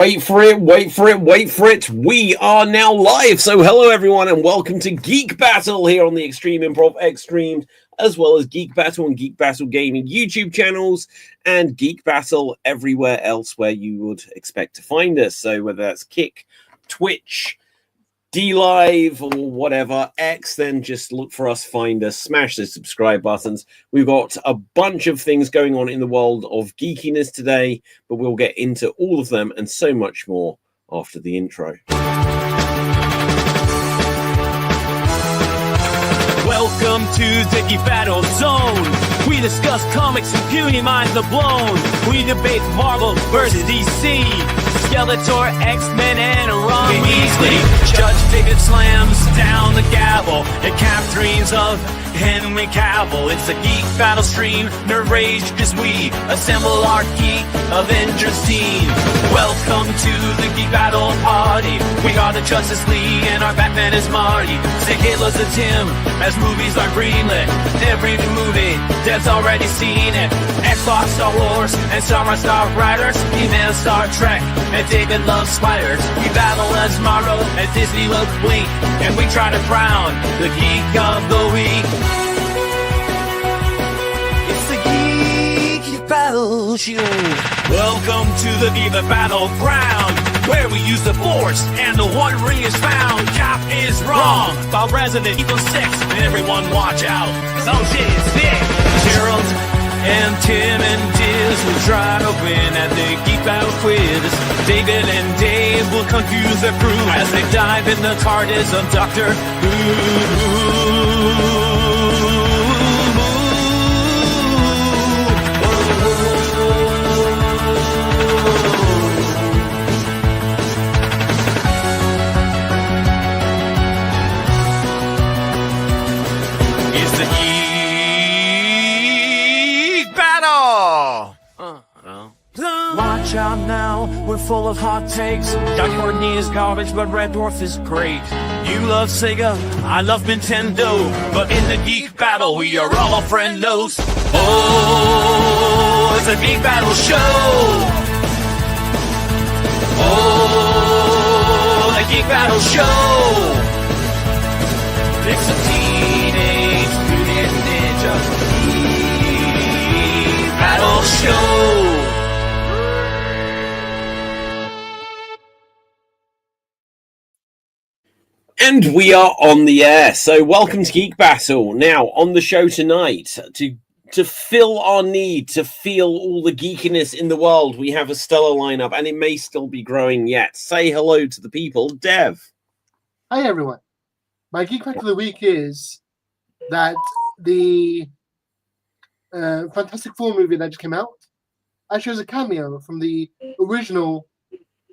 Wait for it, wait for it, wait for it. We are now live. So hello everyone and welcome to Geek Battle here on the Extreme Improv Extremed, as well as Geek Battle and Geek Battle Gaming YouTube channels and Geek Battle everywhere else where you would expect to find us. So whether that's Kick, Twitch, D-Live or whatever, X, then just look for us, find us, smash the subscribe buttons. We've got a bunch of things going on in the world of geekiness today, but we'll get into all of them and so much more after the intro. Welcome to the Geek Battle Zone. We discuss comics and puny minds are blown. We debate Marvel versus DC, Skeletor, X-Men, and Ron Weasley. Judge David slams down the gavel. The cap dreams of Henry Cavill. It's a Geek Battle stream. Nerd rage as we assemble our Geek Avengers team. Welcome to the Geek Battle party. We are the Justice League and our Batman is Marty. Say Hitler's a Tim as movies are greenlit. Every new movie, Dev's already seen it. Xbox, Star Wars, and Star Wars Star Riders. He-Man, Star Trek, and David loves spiders. We battle as Marvel, as Disney loves Blink, and we try to crown the Geek of the Week. It's the Geek Battle Show. Welcome to the Geek Battleground, where we use the Force and the One Ring is found. Cap is wrong about Resident Evil 6, and everyone watch out, 'cause oh shit, it's big. Gerald and Tim and Diz will try to win at the Geek Battle Quiz. David and Dave will confuse their crew as they dive in the TARDIS of Doctor Who. It's the Geek Battle! Watch out now, we're full of hot takes. John Courtney is garbage, but Red Dwarf is great. You love Sega, I love Nintendo, but in the Geek Battle, we are all friendos. Oh, it's a Geek Battle show! Oh, the Geek Battle show! It's a Teenage Mutant Ninja Geek Battle show! And we are on the air. So welcome to Geek Battle. Now on the show tonight, to fill our need to feel all the geekiness in the world, we have a stellar lineup, and it may still be growing yet. Say hello to the people. Dev. Hi everyone. My Geek Fact of the Week is that the Fantastic Four movie that just came out actually has a cameo from the original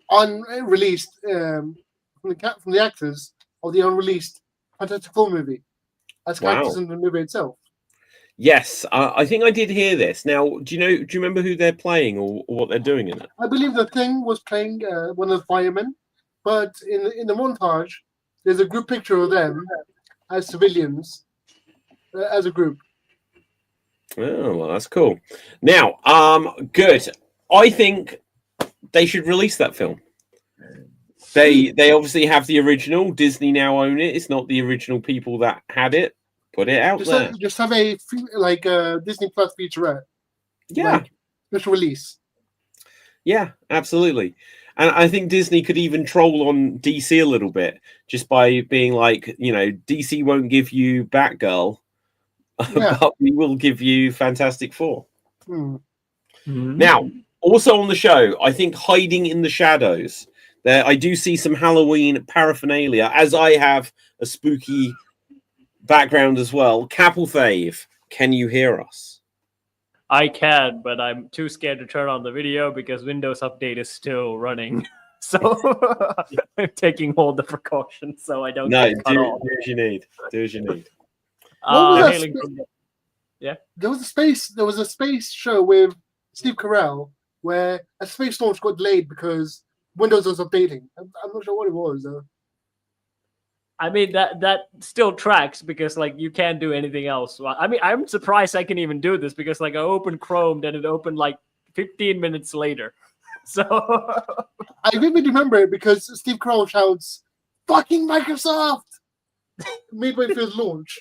unreleased from the actors of the unreleased Fantastic Four movie as characters in the movie itself. Yes, I think I did hear this. Now, do you remember who they're playing or what they're doing in it? I believe the Thing was playing one of the firemen, but in the montage, there's a group picture of them as civilians, as a group. Oh, well, that's cool. Now, good. I think they should release that film. They obviously have the original. Disney now own it. It's not the original people that had it. Put it out there. Just have a Disney Plus featurette. Yeah. Special release. Yeah, absolutely. And I think Disney could even troll on DC a little bit just by being like, DC won't give you Batgirl, but we will give you Fantastic Four. Mm-hmm. Now, also on the show, I think hiding in the shadows. There, I do see some Halloween paraphernalia, as I have a spooky background as well. Capelthave, can you hear us? I can, but I'm too scared to turn on the video because Windows Update is still running. So I'm taking all the precautions so I don't get cut off. Do as you need. Do as you need. Yeah. There was a space show with Steve Carell where a space launch got delayed because Windows was updating. I'm not sure what it was though. I mean, that still tracks because, like, you can't do anything else. I mean, I'm surprised I can even do this because, like, I opened Chrome, then it opened, like, 15 minutes later. So I vividly remember it because Steve Carell shouts, "Fucking Microsoft!" midway through the launch.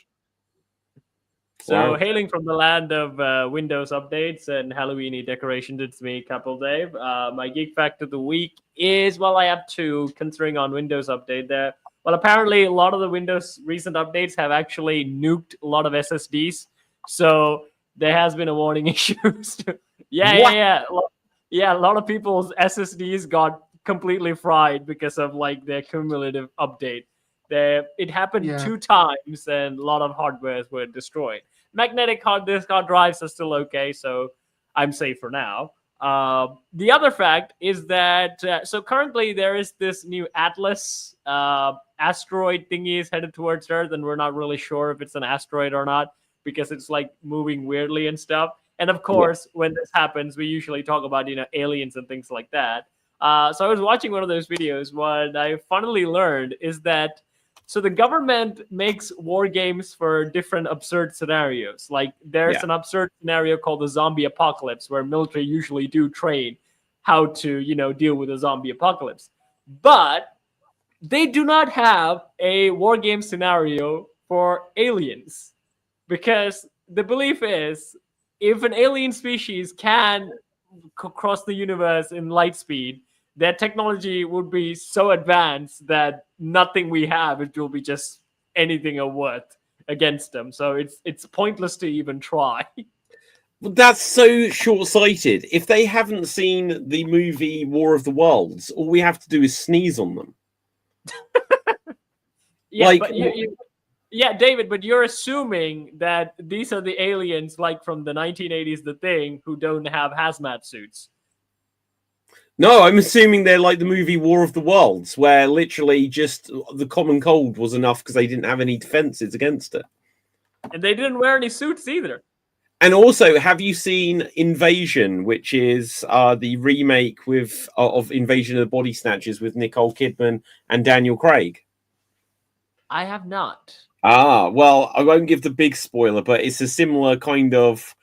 So, Wow. hailing from the land of Windows updates and Halloweeny decorations, it's me, Couple Dave. My geek fact of the week is, well, I have two, considering on Windows update there. Well, apparently, a lot of the Windows recent updates have actually nuked a lot of SSDs. So, there has been a warning issues. Yeah. Yeah, a lot of people's SSDs got completely fried because of like their cumulative update. It happened 2 times, and a lot of hardwares were destroyed. Magnetic hard disk hard drives are still okay, so I'm safe for now. The other fact is that so currently there is this new Atlas asteroid thingy is headed towards Earth, and we're not really sure if it's an asteroid or not because it's like moving weirdly and stuff. And of course, when this happens, we usually talk about aliens and things like that. So I was watching one of those videos. What I finally learned is that so the government makes war games for different absurd scenarios. Like there's an absurd scenario called the zombie apocalypse, where military usually do train how to deal with a zombie apocalypse. But they do not have a war game scenario for aliens, because the belief is if an alien species can cross the universe in light speed, their technology would be so advanced that nothing we have, it will be just anything of worth against them. So it's pointless to even try. Well, that's so short-sighted. If they haven't seen the movie War of the Worlds, all we have to do is sneeze on them. Yeah, David, but you're assuming that these are the aliens like from the 1980s, The Thing, who don't have hazmat suits. No, I'm assuming they're like the movie War of the Worlds, where literally just the common cold was enough because they didn't have any defenses against it. And they didn't wear any suits either. And also, have you seen Invasion, which is the remake of Invasion of the Body Snatchers with Nicole Kidman and Daniel Craig? I have not. Well, I won't give the big spoiler, but it's a similar kind of,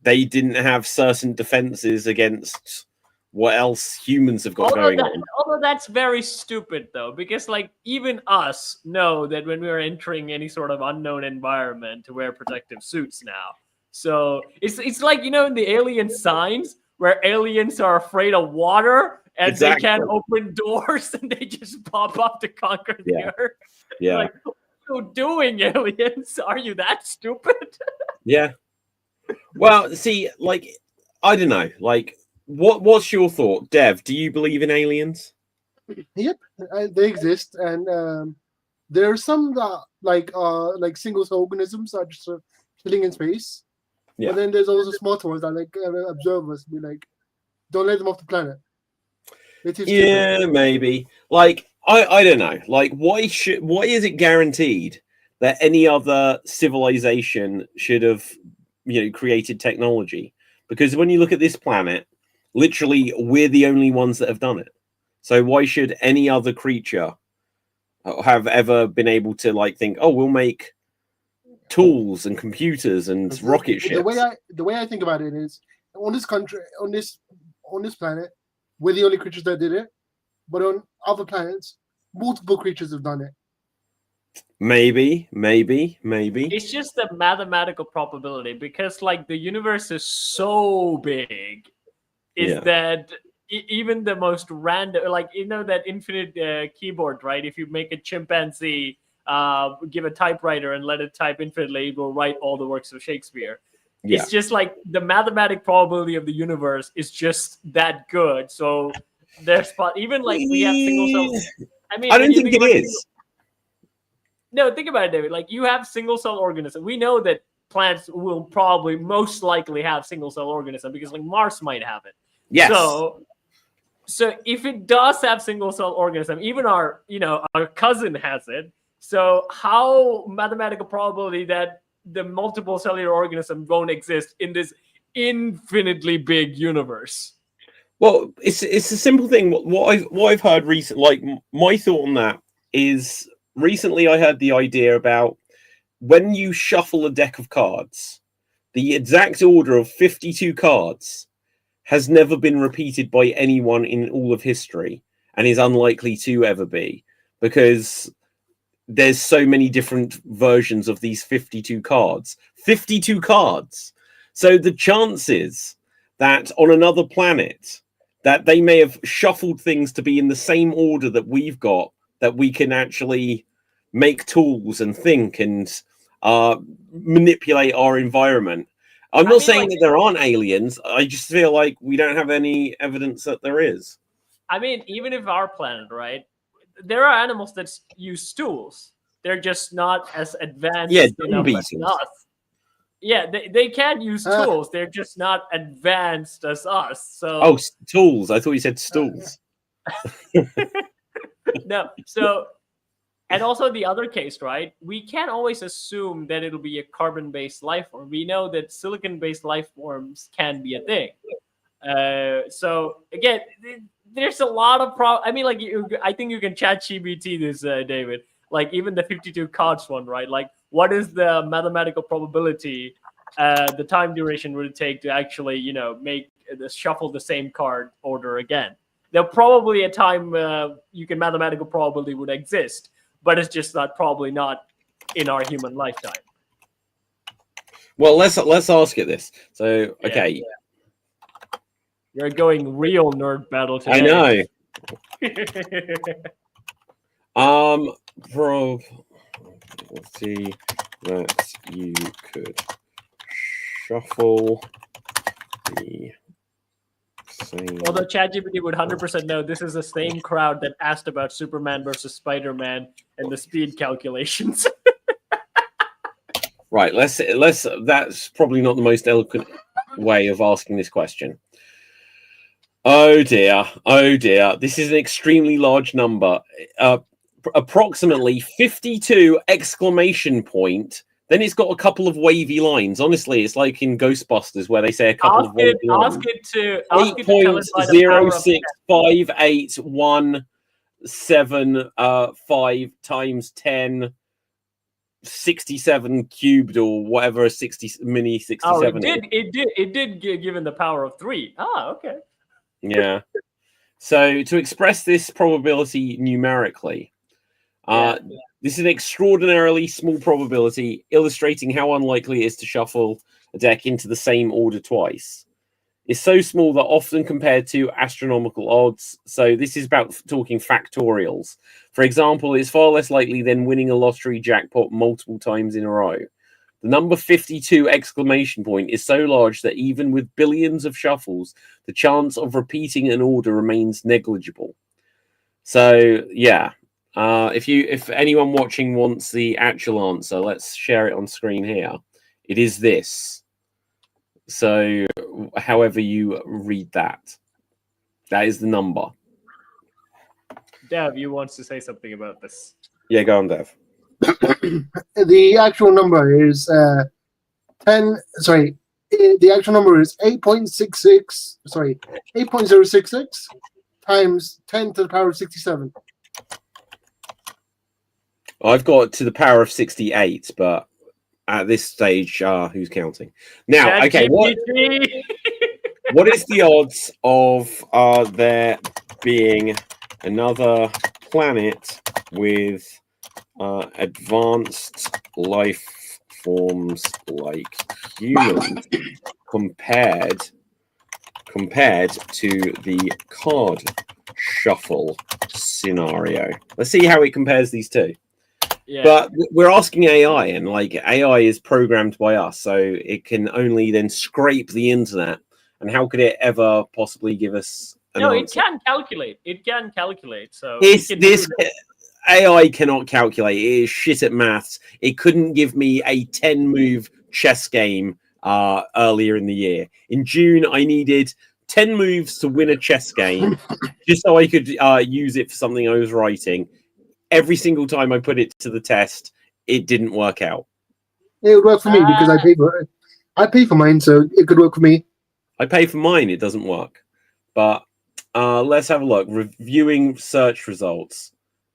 they didn't have certain defenses against what else humans have got going on. Although that's very stupid, though, because like even us know that when we are entering any sort of unknown environment to wear protective suits now. So it's like, in the alien signs where aliens are afraid of water and they can't open doors and they just pop up to conquer the earth. Yeah. Like, what are you doing, aliens? Are you that stupid? Yeah. Well, see, like, I don't know. Like, what's your thought, Dev? Do you believe in aliens? Yep, they exist, and there are some that like single-cell organisms that are just chilling in space. Yeah. But then there's also smarter ones that observe us, be like, don't let them off the planet. Yeah, maybe. Like, I don't know. Like, why is it guaranteed that any other civilization should have created technology? Because when you look at this planet, literally we're the only ones that have done it. So why should any other creature have ever been able to think, oh, we'll make tools and computers and rocket ships? The way I think about it is, on this country, on this planet, we're the only creatures that did it. But on other planets, multiple creatures have done it. Maybe. It's just a mathematical probability, because the universe is so big, that even the most random, that infinite keyboard, right? If you make a chimpanzee give a typewriter and let it type infinitely, it will write all the works of Shakespeare. Yeah. It's just the mathematic probability of the universe is just that good. So there's even we have single cell. I don't think it is. No, think about it, David. You have single cell organisms. We know that plants will probably most likely have single cell organisms because Mars might have it. Yes. So if it does have single cell organism, even our cousin has it. So how mathematical probability that the multiple cellular organism won't exist in this infinitely big universe? Well, it's a simple thing. What I've heard recently, my thought on that is, recently I heard the idea about when you shuffle a deck of cards, the exact order of 52 cards has never been repeated by anyone in all of history and is unlikely to ever be, because there's so many different versions of these 52 cards. 52 cards. So the chances that on another planet that they may have shuffled things to be in the same order that we've got, that we can actually make tools and think and manipulate our environment. I'm not saying that there aren't aliens. I just feel like we don't have any evidence that there is. I mean, even if our planet, right? There are animals that use tools. They're just not as advanced enough as us. Yeah, they can use tools. They're just not advanced as us. So tools. I thought you said stools. No. So, and also the other case, right? We can't always assume that it'll be a carbon-based life form. We know that silicon-based life forms can be a thing. So again, there's a lot of I mean, like, I think you can chat GBT this, David. Like even the 52 cards one, right? Like, what is the mathematical probability, the time duration would it take to actually, shuffle the same card order again? There'll probably a time you can mathematical probability would exist, but it's just probably not in our human lifetime. Well, let's ask it this. So, okay. Yeah. You're going real nerd battle today. I know. Let's see that you could shuffle the same. Although ChatGPT would 100% know this is the same crowd that asked about Superman versus Spider-Man and the speed calculations. Right. Let's. That's probably not the most eloquent way of asking this question. Oh dear. This is an extremely large number. Approximately 52 exclamation point. Then it's got a couple of wavy lines. Honestly, it's like in Ghostbusters where they say a couple of wavy lines. Ask it to tell us by the power of 8.065817 times 10 67 cubed or whatever, 60 mini 67. It did given the power of 3. Okay. Yeah. So to express this probability numerically, this is an extraordinarily small probability, illustrating how unlikely it is to shuffle a deck into the same order twice. It's so small that often compared to astronomical odds. So this is about talking factorials. For example, it's far less likely than winning a lottery jackpot multiple times in a row. The number 52 exclamation point is so large that even with billions of shuffles, the chance of repeating an order remains negligible. So, yeah. If anyone watching wants the actual answer, let's share it on screen here. It is this. So, however you read that, that is the number. Dev, you wants to say something about this? Yeah, go on, Dev. The actual number is 10. Sorry, the actual number is 8.66. Sorry, 8.066 times 10 to the power of 67. I've got to the power of 68, but at this stage, who's counting? Now, okay, what is the odds of there being another planet with advanced life forms like humans compared to the card shuffle scenario? Let's see how it compares these two. Yeah. But we're asking AI, and like AI is programmed by us, so it can only then scrape the internet. And how could it ever possibly give us an answer? It can calculate. It can calculate. So this AI cannot calculate. It is shit at maths. It couldn't give me a 10-move chess game earlier in the year. In June, I needed 10 moves to win a chess game just so I could use it for something I was writing. Every single time I put it to the test, it didn't work out. It would work for me because I pay for it. I pay for mine, so it could work for me. I pay for mine, it doesn't work. But let's have a look. Reviewing search results.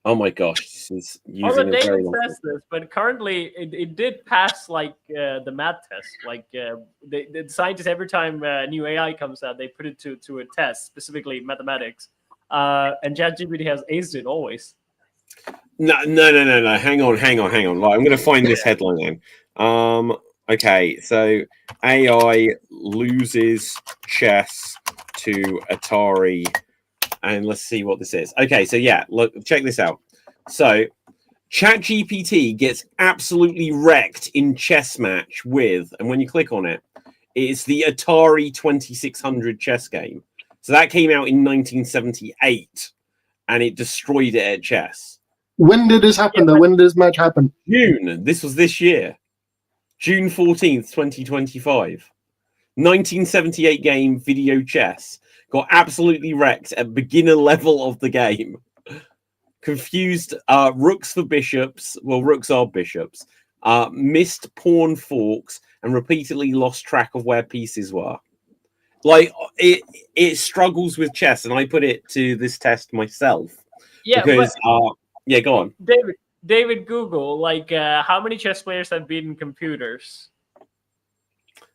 Oh my gosh, this is Although using a very David long. says this, but currently it did pass like the math test. Like the scientists, every time new AI comes out, they put it to a test, specifically mathematics. And ChatGPT has aced it always. No. Hang on. Right, I'm going to find this headline then. Okay, so AI loses chess to Atari, and let's see what this is. Okay, so yeah, look, check this out. So ChatGPT gets absolutely wrecked in chess match with, and when you click on it, it's the Atari 2600 chess game. So that came out in 1978, and it destroyed it at chess. When did this happen, though? When did this match happen? June. This was this year. June 14th, 2025. 1978 game video chess. Got absolutely wrecked at beginner level of the game. Confused rooks for bishops. Well, rooks are bishops. Missed pawn forks and repeatedly lost track of where pieces were. Like, it struggles with chess, and I put it to this test myself. Yeah, because, yeah, go on. David, Google, like, how many chess players have beaten computers?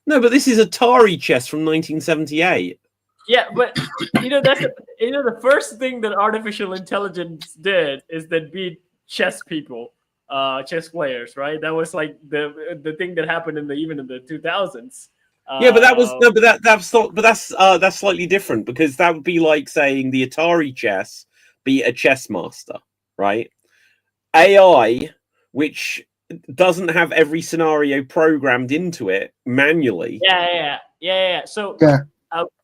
No, but this is Atari chess from 1978. Yeah, but that's the first thing that artificial intelligence did is that beat chess people, chess players, right? That was like the thing that happened even in the 2000s. Yeah, but that was that's slightly different, because that would be like saying the Atari chess beat a chess master, right? AI, which doesn't have every scenario programmed into it manually. Yeah. So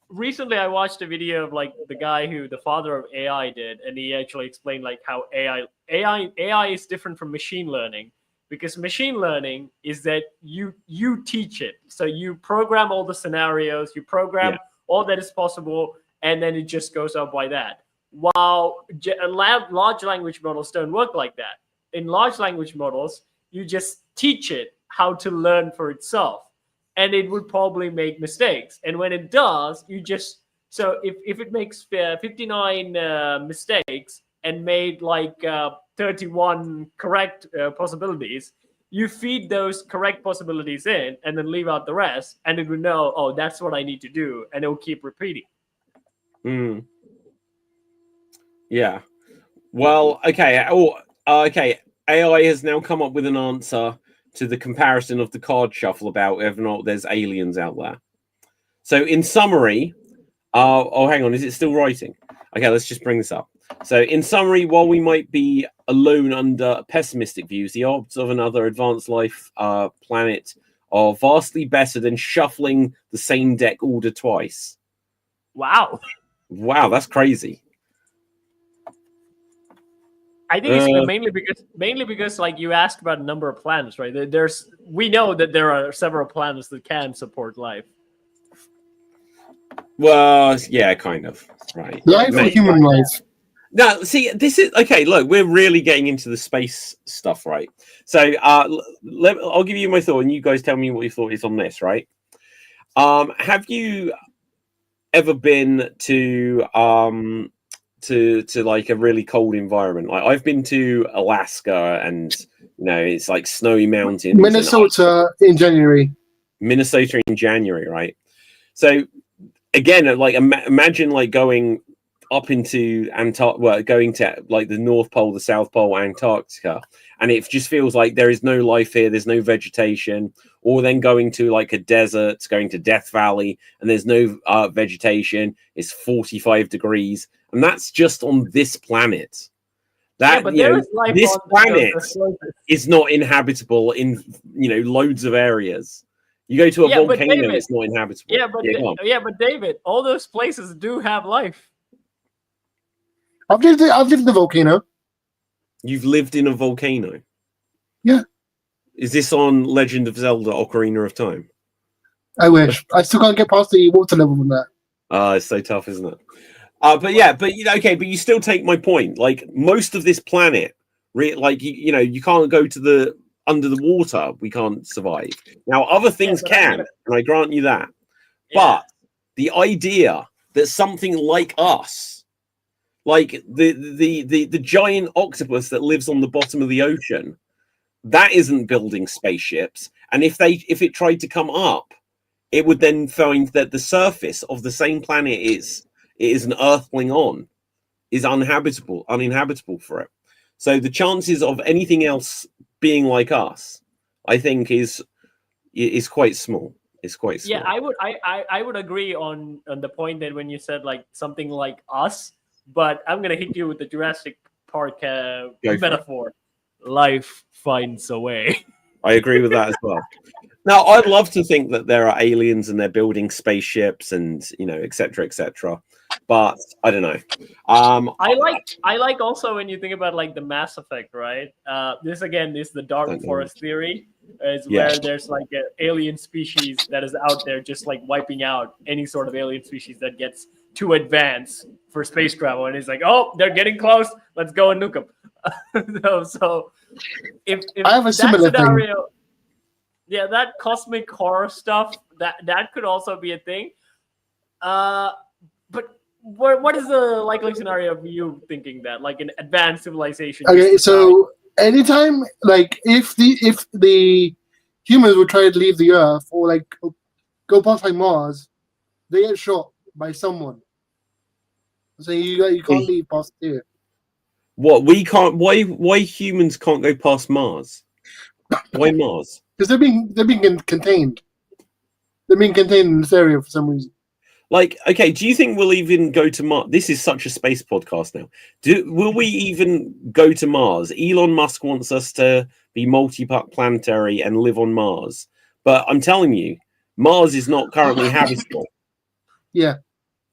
recently I watched a video of like the guy who the father of AI did, and he actually explained like how AI is different from machine learning, because machine learning is that you teach it. So you program all the scenarios, you program all that is possible, and then it just goes up by that. While large language models don't work like that. In large language models, you just teach it how to learn for itself, and it would probably make mistakes. And when it does, so if it makes 59 mistakes and made like 31 correct possibilities, you feed those correct possibilities in and then leave out the rest, and it will know, oh, that's what I need to do, and it will keep repeating. Yeah. Well, okay. Okay. AI has now come up with an answer to the comparison of the card shuffle about whether or not there's aliens out there. So, in summary, hang on, is it still writing? Okay, let's just bring this up. So, in summary, while we might be alone under pessimistic views, the odds of another advanced life planet are vastly better than shuffling the same deck order twice. Wow, that's crazy. I think it's mainly because like you asked about a number of planets, right? We know that there are several planets that can support life. Well, yeah, kind of, right. Life or human life? Now, see, this is okay. Look, we're really getting into the space stuff, right? So, I'll give you my thought, and you guys tell me what your thought is on this, right? Have you ever been to like a really cold environment? Like, I've been to Alaska, and it's like snowy mountains. Minnesota in January. Minnesota in January, right? So again, like imagine like going up into going to like the North Pole, the South Pole, Antarctica, and it just feels like there is no life here. There's no vegetation. Or then going to like a desert, going to Death Valley, and there's no vegetation. It's 45 degrees, and that's just on this planet. This planet is not inhabitable in loads of areas. You go to a volcano, David, it's not inhabitable. But David, all those places do have life. I've lived in the volcano. You've lived in a volcano? Yeah. Is this on Legend of Zelda: Ocarina of Time? I wish. I still can't get past the water level from that. It's so tough, isn't it? But you still take my point. Like, most of this planet, you can't go to under the water. We can't survive. Now, other things can, and I grant you that. Yeah. But the idea that something like us, Like the giant octopus that lives on the bottom of the ocean, that isn't building spaceships. And if it tried to come up, it would then find that the surface of the same planet it is an Earthling is uninhabitable for it. So the chances of anything else being like us, I think, is quite small. It's quite small. Yeah, I would agree on the point that when you said like something like us, but I'm gonna hit you with the Jurassic Park metaphor. Life finds a way. I agree with that as well. Now, I'd love to think that there are aliens and they're building spaceships and et cetera, et cetera. But I don't know. I like also when you think about like the Mass Effect, right? This again is the dark forest theory, where there's like an alien species that is out there just like wiping out any sort of alien species that gets too advanced for space travel, and it's like, oh, they're getting close. Let's go and nuke them. so if I have a similar scenario. Thing. Yeah, that cosmic horror stuff that could also be a thing. But what is the likely scenario of you thinking that, like an advanced civilization? Okay, so anytime, like if the humans would try to leave the Earth or like go past like Mars, they get shot by someone. So you can't leave past here. What we can't? Why humans can't go past Mars? Why Mars? Because they're being contained. They're being contained in this area for some reason. Like, okay, do you think we'll even go to Mars? This is such a space podcast now. Will we even go to Mars? Elon Musk wants us to be multi-planetary and live on Mars. But I'm telling you, Mars is not currently habitable. Yeah.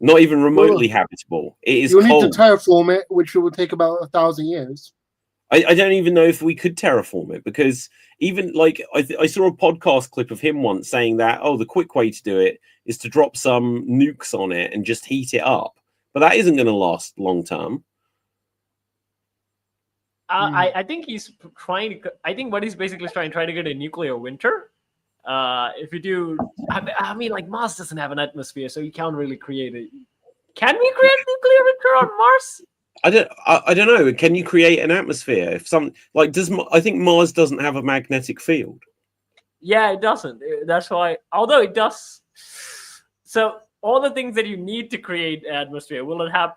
Not even remotely habitable. It is cold. You'll need to terraform it, which will take about 1,000 years. I don't even know if we could terraform it, because even like I saw a podcast clip of him once saying that, the quick way to do it is to drop some nukes on it and just heat it up. But that isn't going to last long term. I think he's trying to. I think what he's basically trying to get a nuclear winter. If you do, I mean, like Mars doesn't have an atmosphere, so you can't really create it. Can we create nuclear winter on Mars? I don't know. Can you create an atmosphere? If I think Mars doesn't have a magnetic field. Yeah, it doesn't. That's why. Although it does. So all the things that you need to create an atmosphere, will it have?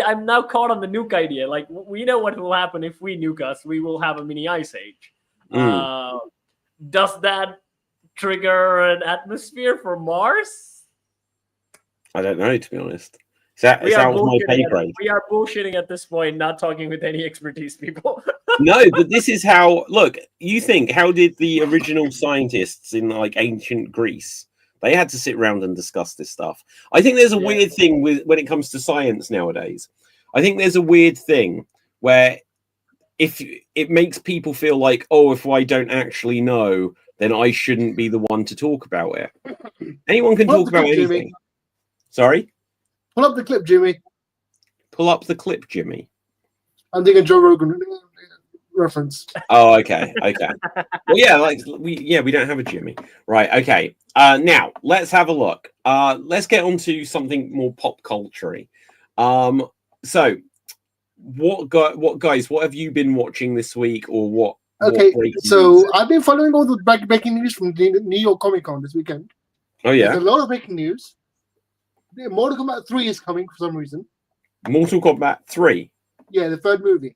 I'm now caught on the nuke idea. Like, we know what will happen if we nuke us. We will have a mini ice age. Does that trigger an atmosphere for Mars? I don't know, to be honest. That was my pay grade. We are bullshitting at this point, not talking with any expertise, people. No, but this is how. Look, you think, how did the original scientists in like ancient Greece? They had to sit around and discuss this stuff. I think there's a weird thing when it comes to science nowadays. I think there's a weird thing where if it makes people feel like, if I don't actually know, then I shouldn't be the one to talk about it. Anyone can talk about anything. Jimmy. Sorry? Pull up the clip, Jimmy. Pull up the clip, Jimmy. I'm thinking Joe Rogan reference. Oh, okay. Well, yeah, we don't have a Jimmy. Right, okay. Now, let's have a look. Let's get on to something more pop culture-y. So, what have you been watching this week, or what? Okay, so I've been following all the breaking news from the New York Comic Con this weekend. Oh, yeah? There's a lot of breaking news. Mortal Kombat 3 is coming for some reason. Mortal Kombat 3? Yeah, the third movie.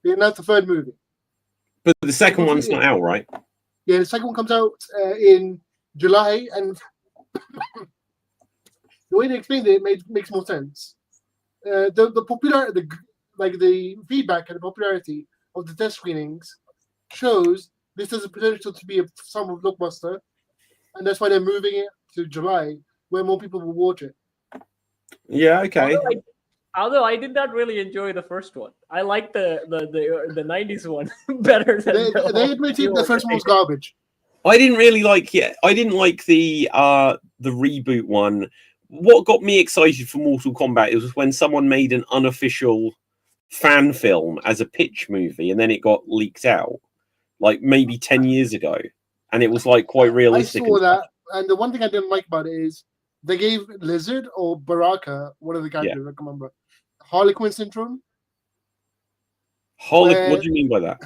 They announced the third movie. But the second one's not out, right? Yeah, the second one comes out in July, and the way they explained it makes more sense. The popularity, the feedback and the popularity of the test screenings shows this has a potential to be a summer blockbuster, and that's why they're moving it to July, where more people will watch it. Yeah, okay. Although I did not really enjoy the first one. I like the 90s one better than they admitted the first one was garbage. I didn't really like it. I didn't like the reboot one. What got me excited for Mortal Kombat was when someone made an unofficial fan film as a pitch movie, and then it got leaked out, like maybe 10 years ago, and it was like quite realistic. I saw that, and the one thing I didn't like about it is they gave Lizard or Baraka, one of the characters, I can't remember, Harlequin syndrome. What do you mean by that?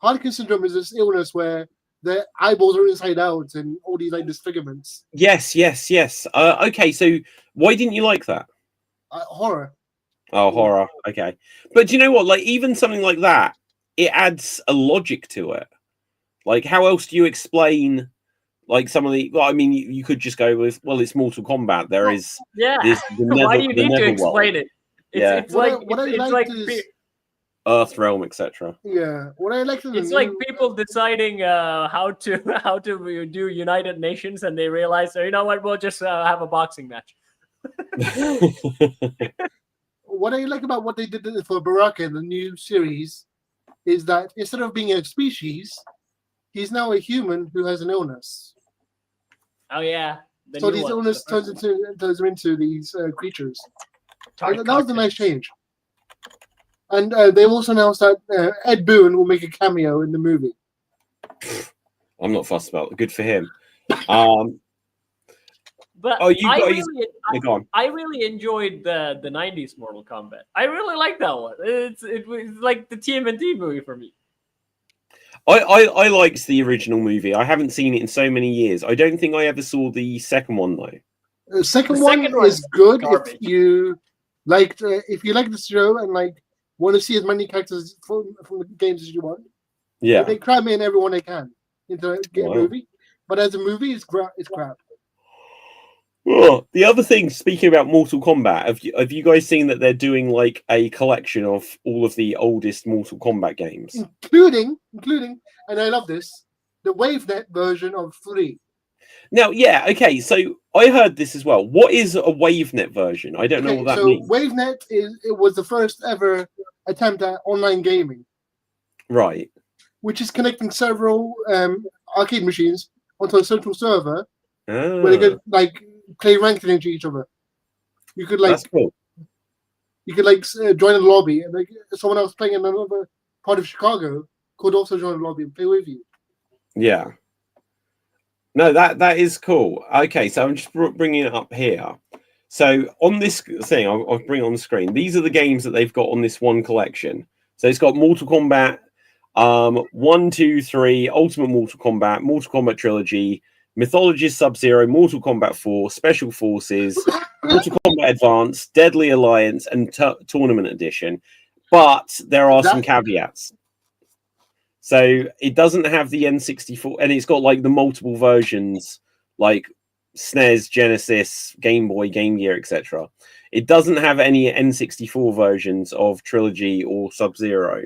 Harlequin syndrome is this illness where their eyeballs are inside out and all these like disfigurements. Yes. Okay, so why didn't you like that? Horror. Oh, horror. Okay, but do you know what? Like, even something like that, it adds a logic to it. Like, how else do you explain? Like some of the, well, I mean, you could just go with, well, it's Mortal Kombat. There is, Yeah. Why do you need to explain it? It's yeah. It's like Earth realm, etc. Yeah, what I like. It's like people deciding how to do United Nations, and they realize, you know what, we'll just have a boxing match. What I like about what they did for Baraka in the new series is that instead of being a species, he's now a human who has an illness. Oh yeah. So these illness turns into these creatures. That was a nice change. And they've also announced that Ed Boon will make a cameo in the movie. I'm not fussed about it. Good for him. But I really enjoyed the 90s Mortal Kombat. I really like that one. It was like the TMNT movie for me. I liked the original movie. I haven't seen it in so many years. I don't think I ever saw the second one though. The second one is good if you like the show and like want to see as many characters from the games as you want. Yeah, they cram in everyone they can into a movie, but as a movie, it's crap. Oh, the other thing, speaking about Mortal Kombat, have you guys seen that they're doing like a collection of all of the oldest Mortal Kombat games, including, and I love this, the WaveNet version of 3. Now, yeah, okay, so I heard this as well. What is a WaveNet version? I don't know what that means. WaveNet was the first ever attempt at online gaming, right? Which is connecting several arcade machines onto a central server where they could like play ranked into each other. You could like, that's cool. You could like join a lobby, and like someone else playing in another part of Chicago could also join the lobby and play with you. Yeah. No, that is cool. Okay, so I'm just bringing it up here. So on this thing, I'll bring it on the screen. These are the games that they've got on this one collection. So it's got Mortal Kombat 1, 2, 3, Ultimate Mortal Kombat Trilogy, Mythologist Sub-Zero, Mortal Kombat 4, Special Forces, Mortal Kombat Advance, Deadly Alliance, and Tournament Edition. But there are some caveats. So it doesn't have the N64, and it's got like the multiple versions, like SNES, Genesis, Game Boy, Game Gear, etc. It doesn't have any N64 versions of Trilogy or Sub-Zero.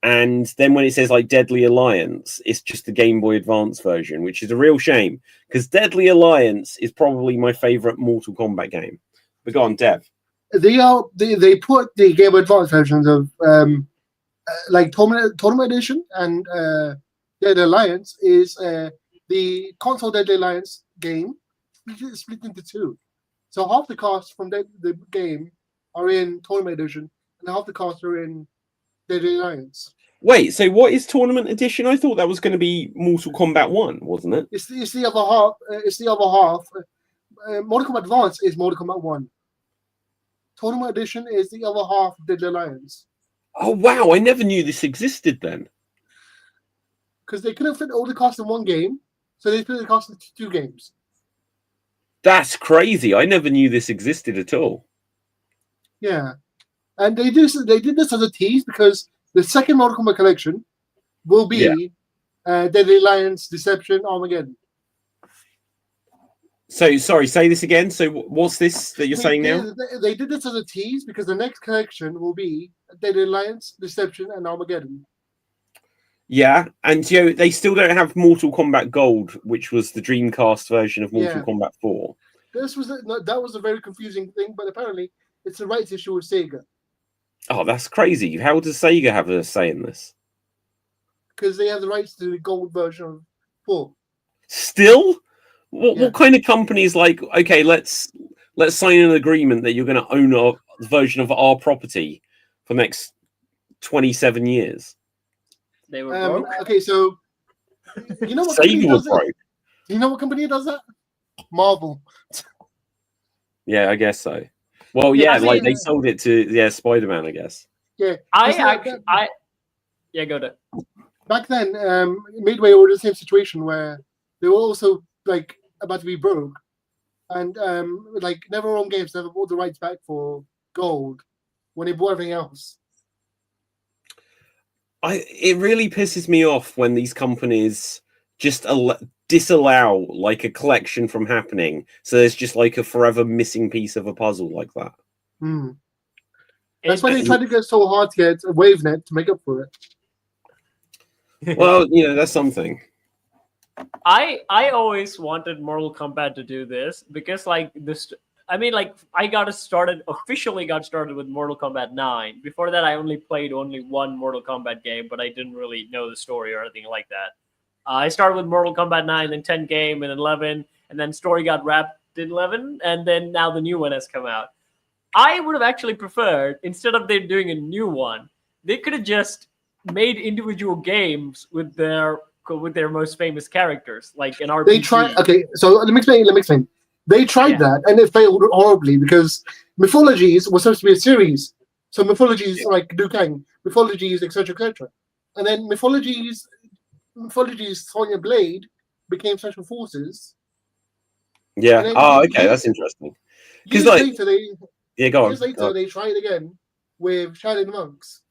And then when it says like Deadly Alliance, it's just the Game Boy Advance version, which is a real shame because Deadly Alliance is probably my favorite Mortal Kombat game. But go on, Dev. They put the Game Boy Advance versions of like Tournament Edition and Deadly Alliance is the console Deadly Alliance game split into 2. So half the costs from the game are in Tournament Edition, and half the costs are in Deadly Alliance. Wait, so what is Tournament Edition? I thought that was going to be Mortal Kombat 1, wasn't it? It's the other half. It's the other half. Mortal Kombat Advance is Mortal Kombat 1. Tournament Edition is the other half of Deadly Alliance. Oh, wow. I never knew this existed then. Because they couldn't fit all the costs in one game, so they split the cost into 2 games. That's crazy. I never knew this existed at all. Yeah. And they did this as a tease because the second Mortal Kombat collection will be Deadly Alliance, Deception, Armageddon. So, sorry, say this again. So, what's this that you're saying now? They did this as a tease because the next collection will be Deadly Alliance, Deception, and Armageddon. Yeah, and they still don't have Mortal Kombat Gold, which was the Dreamcast version of Mortal Kombat 4. That was a very confusing thing, but apparently it's a rights issue with Sega. Oh, that's crazy. How does Sega have a say in this? Because they have the rights to the gold version of 4. Still? What kind of company is like, okay, let's sign an agreement that you're going to own a version of our property for the next 27 years? They were broke. Okay, so you know what Sega was broke. You know what company does that? Marvel. Yeah, I guess so. Well, Yeah, yeah, I like mean- they sold it to Spider-Man, I guess. Yeah, Yeah, go to. back then, Midway were in the same situation where they were also like about to be broke, and like NetherRealm Games never bought the rights back for Gold when they bought everything else. It really pisses me off when these companies just disallow like a collection from happening, so there's just like a forever missing piece of a puzzle like that. That's why they tried to get so hard to get a WaveNet to make up for it. Well, that's something. I always wanted Mortal Kombat to do this because like this. I mean, like I officially got started with Mortal Kombat 9. Before that, I played one Mortal Kombat game, but I didn't really know the story or anything like that. I started with Mortal Kombat 9, then 10 game, and 11, and then story got wrapped in 11, and then now the new one has come out. I would have actually preferred, instead of them doing a new one, they could have just made individual games with their most famous characters, like an RPG. They tried. Okay, so let me explain. They tried that, and it failed horribly because Mythologies was supposed to be a series. So Mythologies like Liu Kang, Mythologies, etc., etc., and then Mythologies Sonya Blade became Special Forces. Yeah. Oh, okay, that's interesting. Because like, later they go on. Years later, they tried again with Shadow Monks.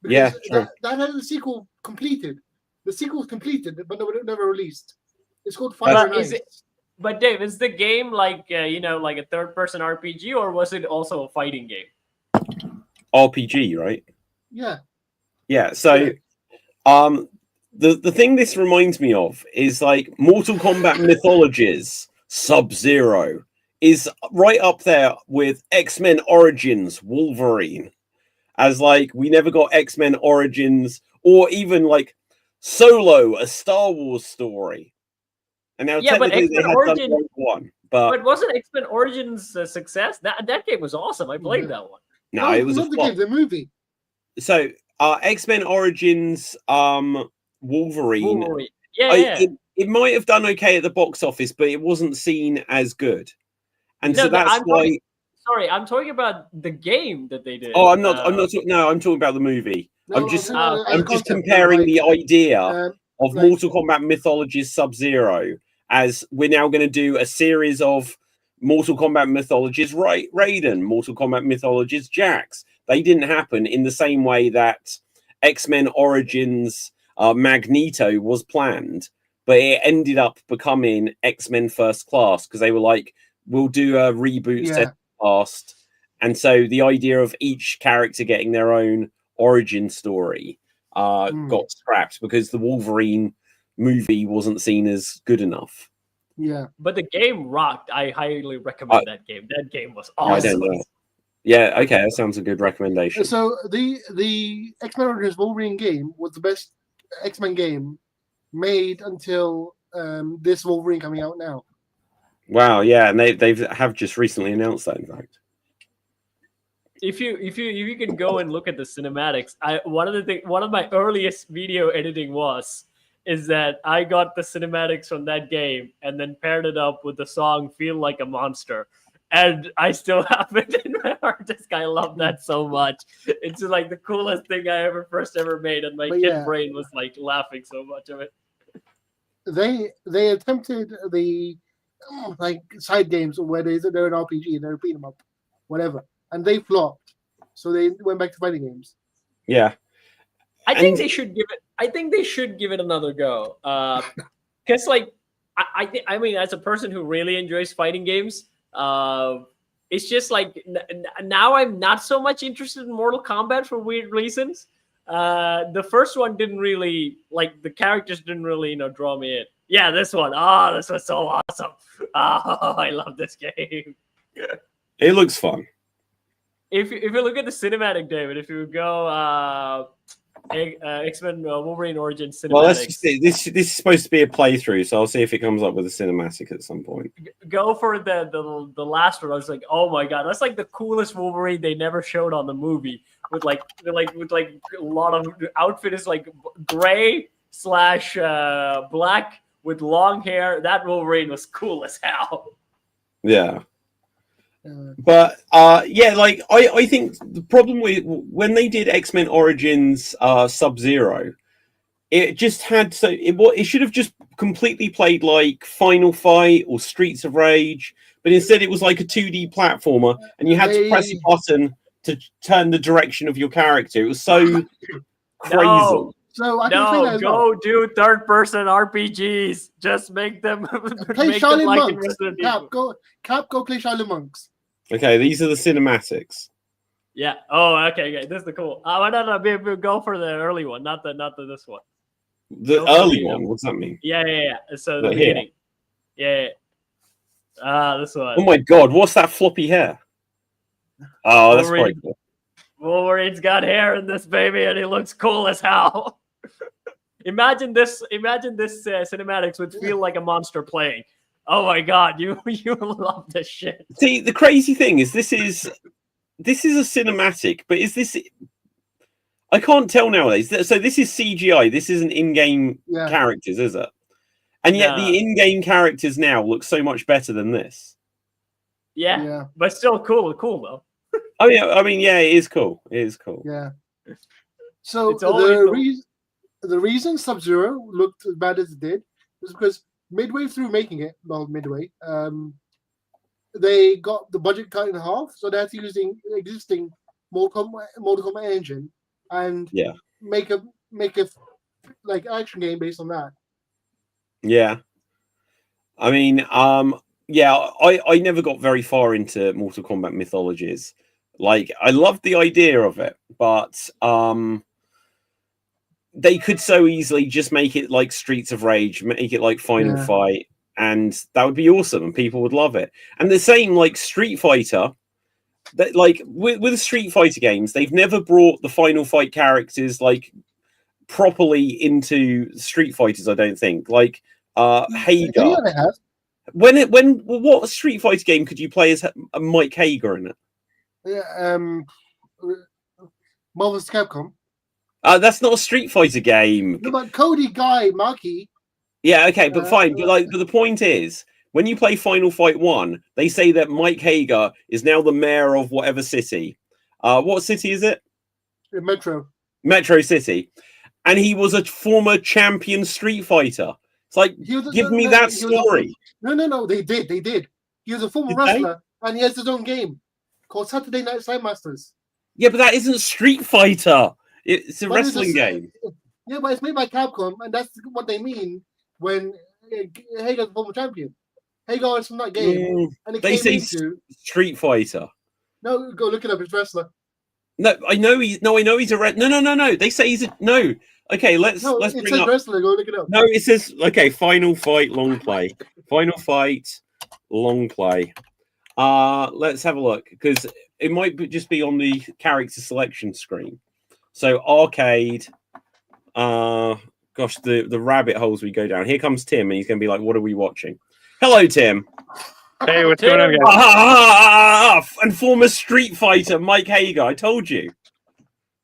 Yeah, sure. That had the sequel completed. The sequel was completed, but never released. It's called Fire Night. But Dave, is the game like like a third-person RPG, or was it also a fighting game? RPG, right? Yeah. Yeah. So, the thing this reminds me of is like Mortal Kombat Mythologies Sub-Zero is right up there with X-Men Origins Wolverine, as like we never got X-Men Origins or even like Solo, a Star Wars story. And now technically they had done one, but wasn't X-Men Origins a success? That game was awesome. I played that one. No, it was not the game, the movie. So X-Men Origins Wolverine. Yeah. It might have done okay at the box office, but it wasn't seen as good. And so that's why. I'm talking about the game that they did. Oh, I'm not. No, I'm talking about the movie. No, I'm just comparing the idea of Mortal Kombat Mythologies Sub-Zero as we're now going to do a series of Mortal Kombat Mythologies Raiden, Mortal Kombat Mythologies Jax. They didn't happen in the same way that X-Men Origins Magneto was planned, but it ended up becoming X-Men First Class because they were like, we'll do a reboot set past. And so the idea of each character getting their own origin story got scrapped because the Wolverine movie wasn't seen as good enough. Yeah. But the game rocked. I highly recommend that game. That game was awesome. I don't know. Yeah, okay, that sounds a good recommendation. So the X-Men Origins Wolverine game was the best X-Men game made until this Wolverine coming out now. Wow, yeah, and they have just recently announced that. In fact, if you can go and look at the cinematics, one of my earliest video editing is that I got the cinematics from that game and then paired it up with the song "Feel Like a Monster," and I still have it in my hard disk. I love that so much. It's like the coolest thing I ever made, and my kid brain was like laughing so much of it. They attempted the like side games where they're an RPG and they're beating them up, whatever, and they flopped. So they went back to fighting games. Yeah, I think they should give it another go. Because like I mean, as a person who really enjoys fighting games, it's just like now I'm not so much interested in Mortal Kombat for weird reasons. The first one didn't really the characters didn't really draw me in. Yeah, this one. This was so awesome. I love this game. It looks fun. If you look at the cinematic, David, if you go X-Men Wolverine Origins cinematics. Well, let's just see. This is supposed to be a playthrough, so I'll see if it comes up with a cinematic at some point. Go for the last one. I was like, oh my god, that's like the coolest Wolverine they never showed on the movie. With a lot of outfit is like gray / black with long hair. That Wolverine was cool as hell. Yeah. But yeah, like I think the problem with when they did X-Men Origins Sub-Zero, it just had it should have just completely played like Final Fight or Streets of Rage, but instead it was like a 2D platformer, and you had to press a button to turn the direction of your character. It was so crazy. No. So I can explain that as go well. do third-person RPGs. Just make them Play make them Shaolin like in Monks. Resident Cap, Evil. go play Shaolin Monks. Okay, these are the cinematics. Yeah. Oh, okay. This is the cool. No. Go for the early one, not this one. The early one. What's that mean? Yeah. So the Like beginning. Yeah. This one. Oh my god, what's that floppy hair? Oh, that's Wolverine. quite cool. Wolverine's got hair in this baby, and he looks cool as hell. Imagine this cinematics would feel like a monster playing. Oh my god, you love this shit. See, the crazy thing is this is a cinematic, but is this? I can't tell nowadays. So this is CGI. This isn't in-game characters, is it? And yet the in-game characters now look so much better than this. Yeah. But still cool though. Oh yeah, I mean, yeah, it is cool. It is cool. Yeah. So the reason Sub-Zero looked as bad as it did was because midway through making it, they got the budget cut in half, so they had to use the existing Mortal Kombat engine and make a like action game based on that. Yeah. I mean, I never got very far into Mortal Kombat mythologies. Like, I loved the idea of it, but they could so easily just make it like Streets of Rage, make it like Final Fight, and that would be awesome, and people would love it. And the same like Street Fighter, that like with Street Fighter games, they've never brought the Final Fight characters like properly into Street Fighters. I don't think like Hager. What Street Fighter game could you play as Mike Hager in it? Yeah, Marvel's Capcom. That's not a Street Fighter game. No, but Cody, Guy, Marky. Yeah, okay, but fine. But the point is, when you play Final Fight 1, they say that Mike Hager is now the mayor of whatever city. What city is it? Metro City. And he was a former champion Street Fighter. It's like, give me that story. No, they did. He was a former wrestler, and he has his own game called Saturday Night Sidemasters. Yeah, but that isn't Street Fighter. It's a wrestling game. Yeah, but it's made by Capcom, and that's what they mean when Hager's a former champion. Hager is from that game, and it they say into Street Fighter. No, go look it up. It's wrestler. No, I know he's a No. They say he's a no. Okay, let's bring up wrestler. Go look it up. No, it says Final Fight long play. Final Fight long play. Let's have a look because it might just be on the character selection screen. So arcade. Gosh, the rabbit holes we go down. Here comes Tim, and he's going to be like, "What are we watching?" Hello, Tim. Hey, what's going on, guys? And former Street Fighter Mike Hager. I told you.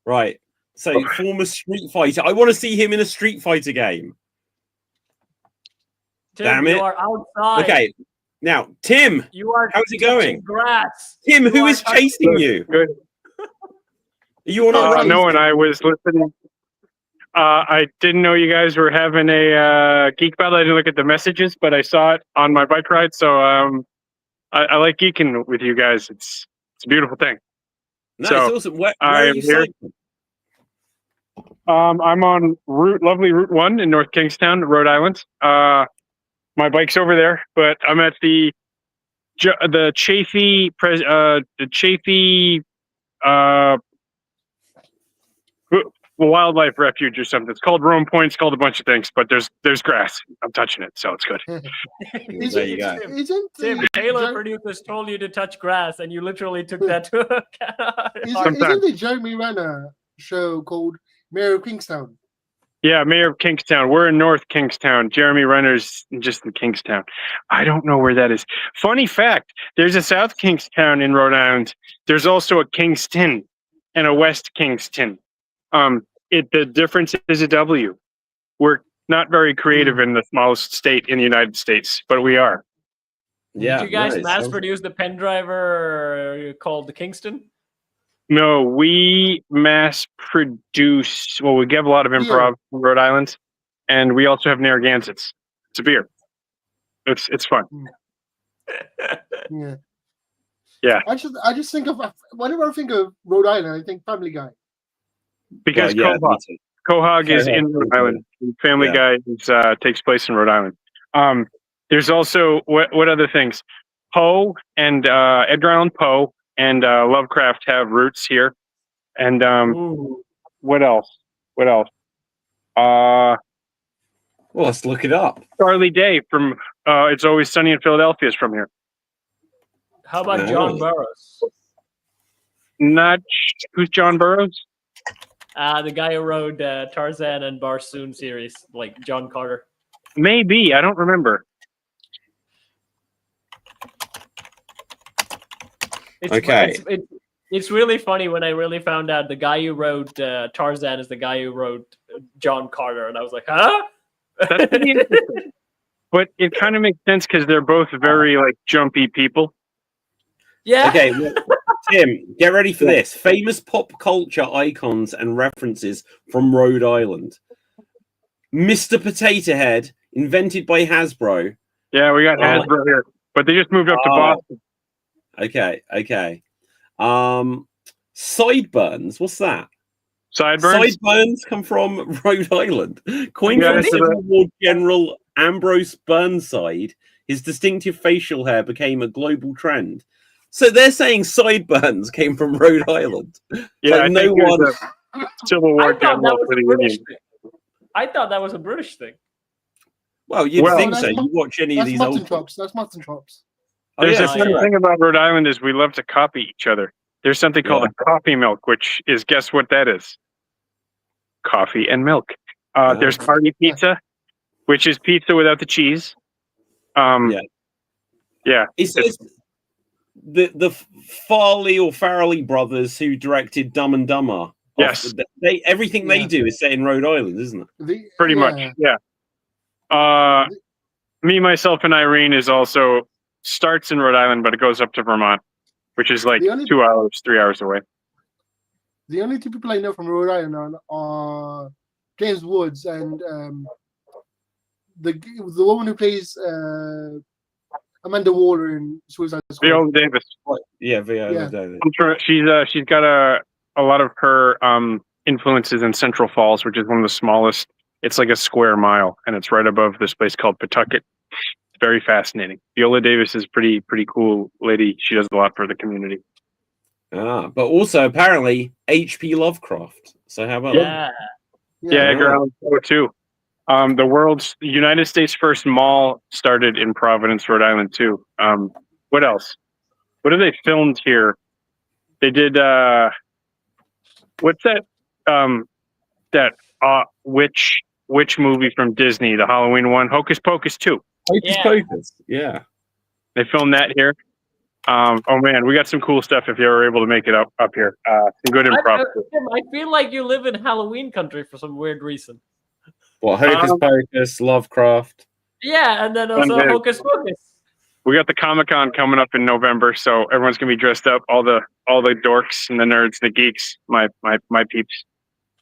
Right. So former Street Fighter. I want to see him in a Street Fighter game. Tim, damn it! You are outside. Okay. Now, Tim. How's it going? Grass. Tim, who is chasing you? Good. Are you on no, and I was listening. I didn't know you guys were having a Geek Battle. I didn't look at the messages, but I saw it on my bike ride. So I like geeking with you guys. It's a beautiful thing. No, it's awesome. Where are you cycling? I'm on lovely Route 1 in North Kingstown, Rhode Island. My bike's over there, but I'm at the Chaffee wildlife refuge or something. It's called Rome Point. It's called a bunch of things, but there's grass. I'm touching it, so it's good. There you go. Tim, Taylor producers told you to touch grass, and you literally took that to Isn't the Jeremy Renner show called Mayor of Kingstown? Yeah, Mayor of Kingstown. We're in North Kingstown. Jeremy Renner's just in Kingstown. I don't know where that is. Funny fact, there's a South Kingstown in Rhode Island. There's also a Kingston and a West Kingston. The difference is a W. We're not very creative in the smallest state in the United States, but we are. Yeah, Did you guys nice. mass produce the pen driver called the Kingston? No, we mass produce. Well, we give a lot of improv Beer. from Rhode Island, and we also have Narragansetts. It's a beer. It's fun. Yeah. Yeah. I just think of whenever I think of Rhode Island, I think Family Guy. Because Well, yeah, me too. Quahog is Quahog, in Rhode me too. Island. And Family Yeah. Guy takes place in Rhode Island. There's also what other things? Poe and Edgar Allan Poe and Lovecraft have roots here. And Ooh. what else? What else? Well, let's look it up. Charlie Day from It's Always Sunny in Philadelphia is from here. How about Oh. John Burroughs? Who's John Burroughs? The guy who wrote Tarzan and Barsoom series, like John Carter. Maybe, I don't remember. Okay. It's really funny when I really found out the guy who wrote Tarzan is the guy who wrote John Carter, and I was like, huh? That's pretty interesting. But it kind of makes sense because they're both very like jumpy people. Yeah. Okay, well, Tim, get ready for this. Famous pop culture icons and references from Rhode Island. Mr. Potato Head, invented by Hasbro. Yeah, we got Hasbro here, but they just moved up to Boston. Okay. Sideburns, what's that? Sideburns? Sideburns come from Rhode Island. Coined Yeah, from that's Civil War General Ambrose Burnside, his distinctive facial hair became a global trend. So they're saying sideburns came from Rhode Island. Yeah, Like, I no think it one. was a Civil War I thought that general was for a the British Union. thing. I thought that was a British thing. Well, you'd Well, think so. that's You watch any of That's these mutton old. chops. That's mutton chops. Oh, There's yeah, a so funny right. thing about Rhode Island is we love to copy each other. There's something called a coffee milk, which is, guess what that is? Coffee and milk. There's party pizza, which is pizza without the cheese. Yeah. It says the Farley or Farrelly brothers who directed Dumb and Dumber. Yes. Everything they do is set in Rhode Island, isn't it? Pretty much, yeah. Me, Myself, and Irene is also starts in Rhode Island, but it goes up to Vermont, which is like 2 hours, 3 hours away. The only two people I know from Rhode Island are James Woods and the woman who plays Amanda Waller in Suicide Squad. Viola Davis. Yeah, Viola Davis. I'm sure she's got a lot of her influences in Central Falls, which is one of the smallest. It's like a square mile, and it's right above this place called Pawtucket. It's very fascinating. Viola Davis is pretty cool lady. She does a lot for the community. But also apparently H.P. Lovecraft. So how about that? Yeah, Edgar Allan Poe too. The United States' first mall started in Providence, Rhode Island too. What else? What have they filmed here? They did what's that? Which movie from Disney? The Halloween one, Hocus Pocus 2. Hocus Pocus. Yeah. They filmed that here. Oh man, we got some cool stuff if you're able to make it up here. Some good improv. I feel like you live in Halloween country for some weird reason. What, Hocus Pocus, Lovecraft? Yeah, and then also Hocus Pocus. We got the Comic-Con coming up in November, so everyone's gonna be dressed up. All the dorks and the nerds, the geeks, my peeps.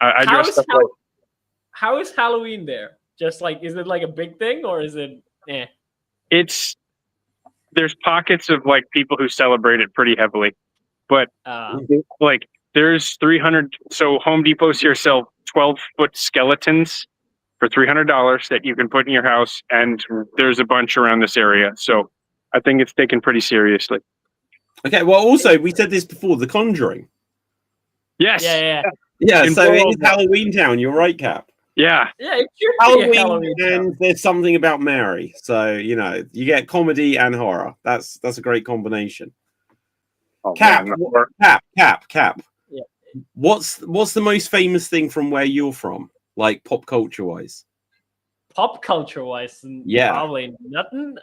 I dressed up like. How is Halloween there? Just like, is it like a big thing or is it? There's pockets of like people who celebrate it pretty heavily, but like there's 300. So Home Depots here sell 12-foot skeletons for $300 that you can put in your house, and there's a bunch around this area. So I think it's taken pretty seriously. Okay. Well, also we said this before. The Conjuring. Yes. Yeah. So it is Halloween Town. You're right, Cap. Yeah. Yeah, it should be a Halloween and there's something about Mary. So, you get comedy and horror. That's a great combination. Oh, Cap. Yeah. What's the most famous thing from where you're from? Like pop culture wise? Pop culture wise? Yeah. Probably nothing.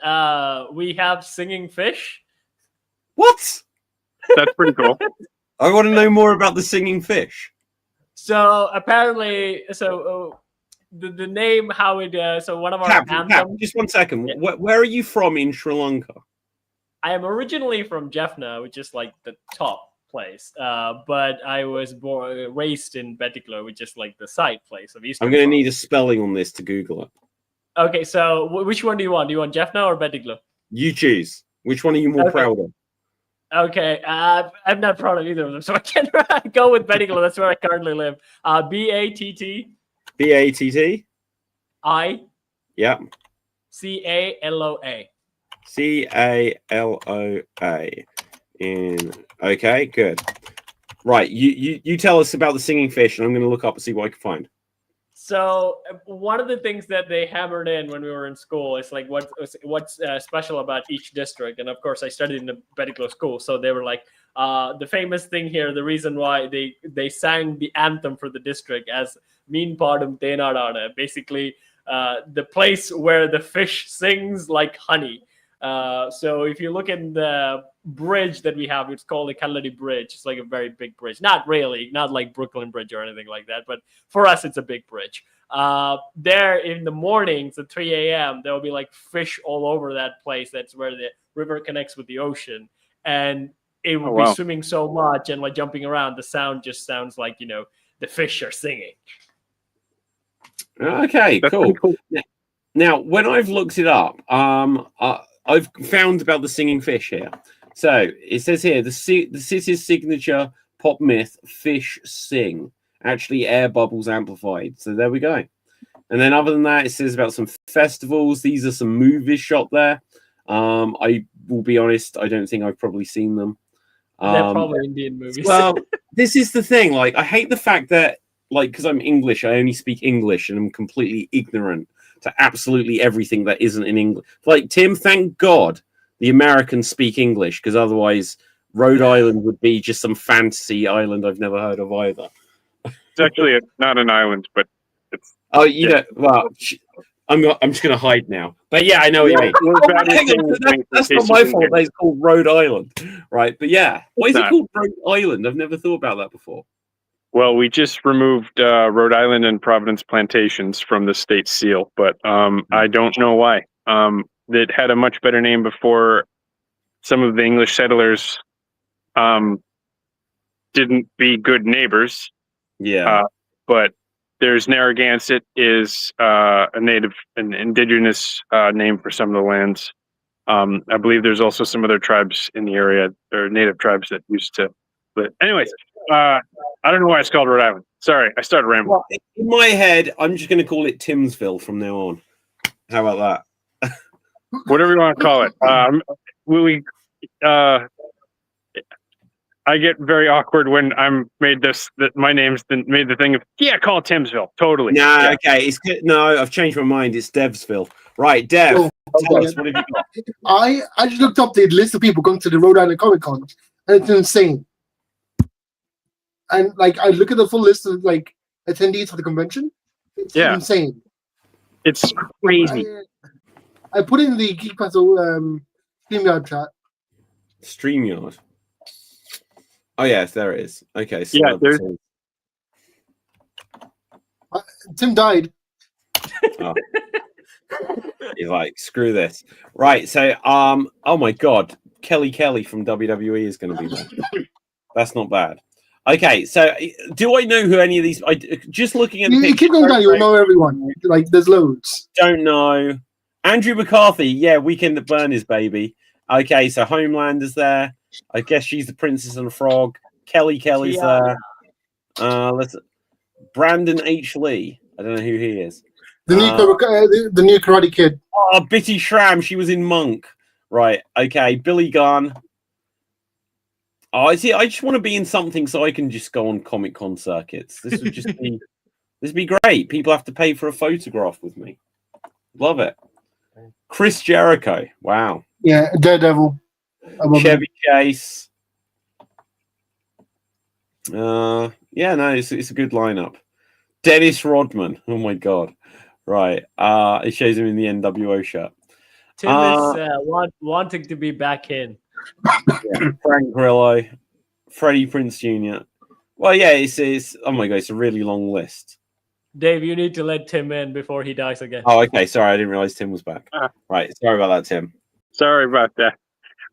We have singing fish. What? That's pretty cool. I want to know more about the singing fish. So apparently, the name, how it, so one of our Cap, anthems. just 1 second. Yeah. Where are you from in Sri Lanka? I am originally from Jaffna, which is like the top place. But I was raised in Betiklo, which is like the side place of Eastern. I'm going to need a spelling on this to Google it. Okay, so which one do you want? Do you want Jaffna or Betiklo? You choose. Which one are you more proud of? Okay, I'm not proud of either of them, so I can't go with Betiklo. That's where I currently live. BATT. BATT. I. Yeah. CALOA. CALOA. Okay, good. Right, you tell us about the singing fish, and I'm going to look up and see what I can find. So one of the things that they hammered in when we were in school is like what's special about each district, and of course I studied in the Betiklo school, so they were like the famous thing here, the reason why they sang the anthem for the district as Min Padum Tenadana, basically the place where the fish sings like honey. So if you look in the bridge that we have, it's called the Kalladi Bridge. It's like a very big bridge. Not really, not like Brooklyn Bridge or anything like that, but for us, it's a big bridge. There in the mornings at 3 a.m., there will be like fish all over that place. That's where the river connects with the ocean. And it will be swimming so much and like jumping around. The sound just sounds like, you know, the fish are singing. Okay, cool. Now, when I've looked it up, I've found about the singing fish here. So it says here the city's signature pop myth, fish sing. Actually, air bubbles amplified. So there we go. And then other than that, it says about some festivals. These are some movies shot there. I will be honest, I don't think I've probably seen them. They're probably Indian movies. Well, this is the thing. Like, I hate the fact that, like, because I'm English, I only speak English, and I'm completely ignorant to absolutely everything that isn't in English. Like, Tim, thank God the Americans speak English, because otherwise Rhode Island would be just some fantasy island I've never heard of either. It's actually not an island, but it's... Oh, you know, well, I'm just going to hide now. But yeah, I know what you mean. That's not my fault. It's called Rhode Island, right? But yeah, why is it called Rhode Island? I've never thought about that before. Well, we just removed Rhode Island and Providence plantations from the state seal, but I don't know why. It had a much better name before some of the English settlers didn't be good neighbors. Yeah. But there's Narragansett is an indigenous name for some of the lands. I believe there's also some other tribes in the area, or native tribes that used to. But anyways, I don't know why it's called Rhode Island. Sorry, I started rambling. Well, in my head, I'm just going to call it Timsville from now on. How about that? Whatever you want to call it. I get very awkward when I'm made my name's made the thing of, call it Timsville. Totally. Nah, yeah. Okay. It's good. No, I've changed my mind. It's Devsville. Right, Dev. Tell us, what have you got? I just looked up the list of people going to the Rhode Island Comic Con, and it's insane. And like, I look at the full list of like attendees for the convention. It's insane. It's crazy. I put in the Geek Battle StreamYard chat. StreamYard. Oh yes, there it is. Okay, so there's... Tim died. Oh. He's like, screw this. Right, so oh my god, Kelly from WWE is going to be there. That's not bad. Okay, so do I know who any of these? Just looking at the you keep going down, you'll know everyone. Like, there's loads. Don't know. Andrew McCarthy, Weekend at Bernie's, baby. Okay, so Homelander's there. I guess she's the Princess and the Frog. Kelly's there. Brandon H. Lee. I don't know who he is. The new Karate Kid. Oh, Bitty Schramm. She was in Monk. Right. Okay. Billy Gunn. Oh, see, I just want to be in something so I can just go on Comic Con circuits. This would just be, this would be great. People have to pay for a photograph with me. Love it. Chris Jericho. Wow. Yeah, Daredevil. Chevy Chase. It's a good lineup. Dennis Rodman. Oh my god. Right. It shows him in the NWO shirt. Tim is wanting to be back in. Frank Grillo, Freddie Prinze Jr. Well, it's oh my god, it's a really long list. Dave, you need to let Tim in before he dies again. Oh, okay. Sorry, I didn't realize Tim was back. Right. Sorry about that, Tim. Sorry about that.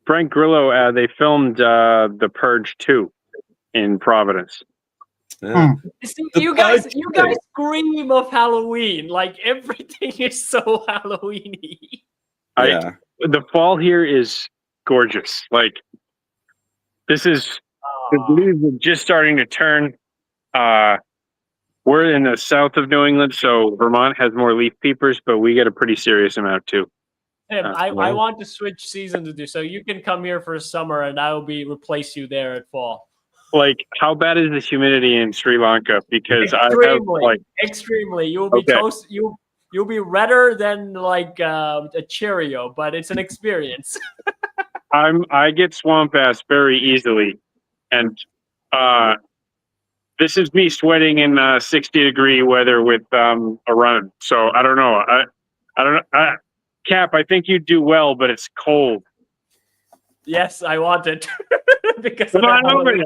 Frank Grillo, they filmed The Purge 2 in Providence. Yeah. See, The you guys Purge scream of Halloween. Like everything is so Halloweeny. Yeah. The fall here is gorgeous. Like this is the leaves are just starting to turn. We're in the south of New England, so Vermont has more leaf peepers, but we get a pretty serious amount too. Tim, I Well. want to switch seasons with you, so you can come here for summer, and I will replace you there at fall. Like, how bad is the humidity in Sri Lanka? Because Extremely. You'll be toast. You'll be redder than like a Cheerio, but it's an experience. I get swamp ass very easily, and this is me sweating in 60-degree weather with a run. So I don't know. I don't know. Cap, I think you do well, but it's cold. Yes, I want it because Come on over here.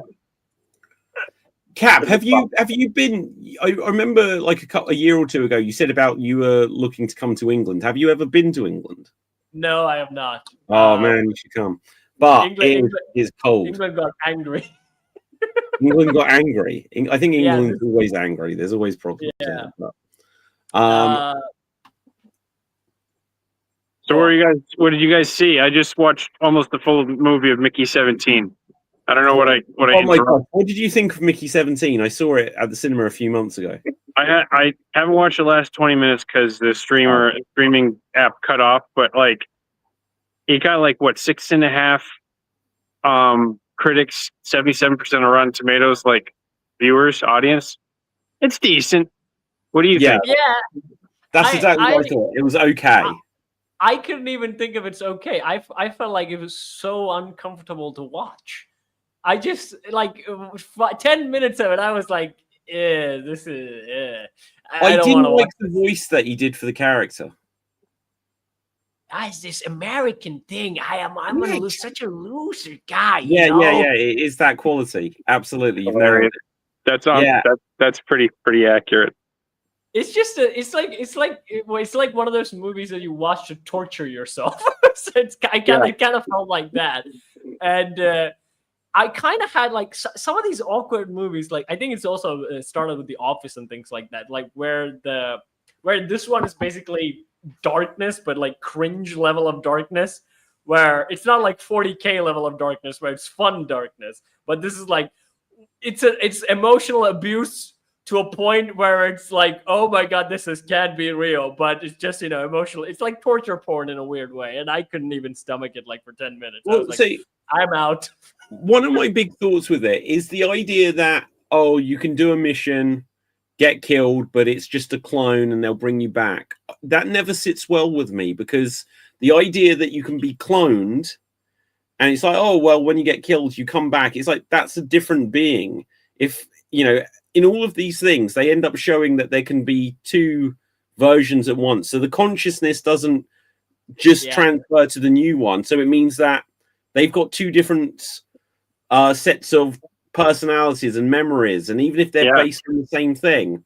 Cap, have you been? I remember like a year or two ago, you said about you were looking to come to England. Have you ever been to England? No, I have not. Oh man, you should come. But England is cold. England got angry. England got angry. I think England's always angry. There's always problems. Yeah. So what did you guys see? I just watched almost the full movie of Mickey 17. I don't know what I. Oh my god! What did you think of Mickey 17? I saw it at the cinema a few months ago. I haven't watched the last 20 minutes because the streaming app cut off. But like, it got like what 6.5 critics, 77% of Rotten Tomatoes, like viewers, audience. It's decent. What do you think? Yeah, that's exactly what I thought. It was okay. I couldn't even think of it's okay. I felt like it was so uncomfortable to watch. I just like 10 minutes of it. I was like, this is. I didn't like the voice that he did for the character. Guys, this American thing. I'm gonna lose such a loser guy. Yeah, you know? yeah. It is that quality. Absolutely, you've nailed it. That's on. Yeah. That's pretty accurate. It's just it's like one of those movies that you watch to torture yourself. So it kind of felt like that, and I kind of had like some of these awkward movies. Like I think it's also started with The Office and things like that. Like where this one is basically darkness, but like cringe level of darkness, where it's not like 40K level of darkness, where it's fun darkness. But this is like it's emotional abuse to a point where it's like, oh my god, can't be real, but it's just emotional. It's like torture porn in a weird way, and I couldn't even stomach it like for 10 minutes. I was like, I'm out. One of my big thoughts with it is the idea that you can do a mission, get killed, but it's just a clone and they'll bring you back. That never sits well with me, because the idea that you can be cloned and it's like, oh well, when you get killed you come back, it's like that's a different being. If in all of these things, they end up showing that there can be two versions at once. So the consciousness doesn't just transfer to the new one. So it means that they've got two different sets of personalities and memories. And even if they're based on the same thing,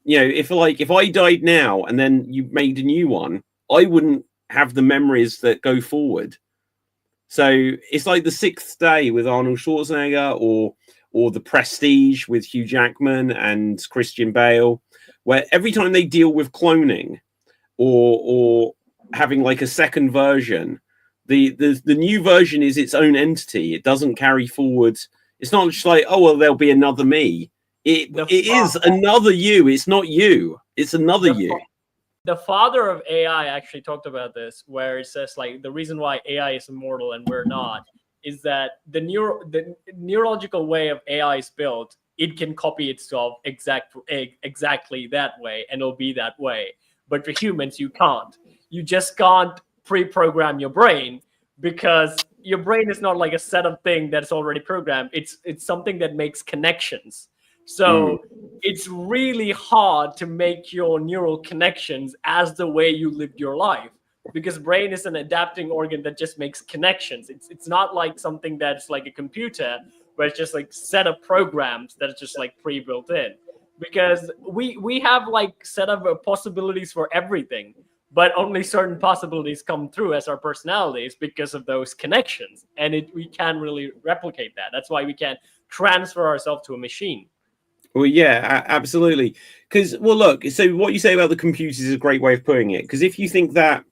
if I died now and then you made a new one, I wouldn't have the memories that go forward. So it's like The Sixth Day with Arnold Schwarzenegger, or The Prestige with Hugh Jackman and Christian Bale, where every time they deal with cloning or having like a second version, the new version is its own entity. It doesn't carry forward. It's not just like, oh well, there'll be another me. It is another you. It's not you. It's another you. The father of AI actually talked about this, where it says like the reason why AI is immortal and we're not is that the neurological way of AI is built. It can copy itself exactly that way, and it'll be that way. But for humans, you can't. You just can't pre-program your brain, because your brain is not like a set of thing that's already programmed. It's something that makes connections. So it's really hard to make your neural connections as the way you lived your life, because brain is an adapting organ that just makes connections. It's not like something that's like a computer where it's just like set of programs that are just like pre-built in, because we have like set of possibilities for everything. but only certain possibilities come through as our personalities because of those connections, and we can't really replicate that. That's why we can't transfer ourselves to a machine. Well, yeah, absolutely. Because, well, look, so what you say about the computers is a great way of putting it. Because if you think that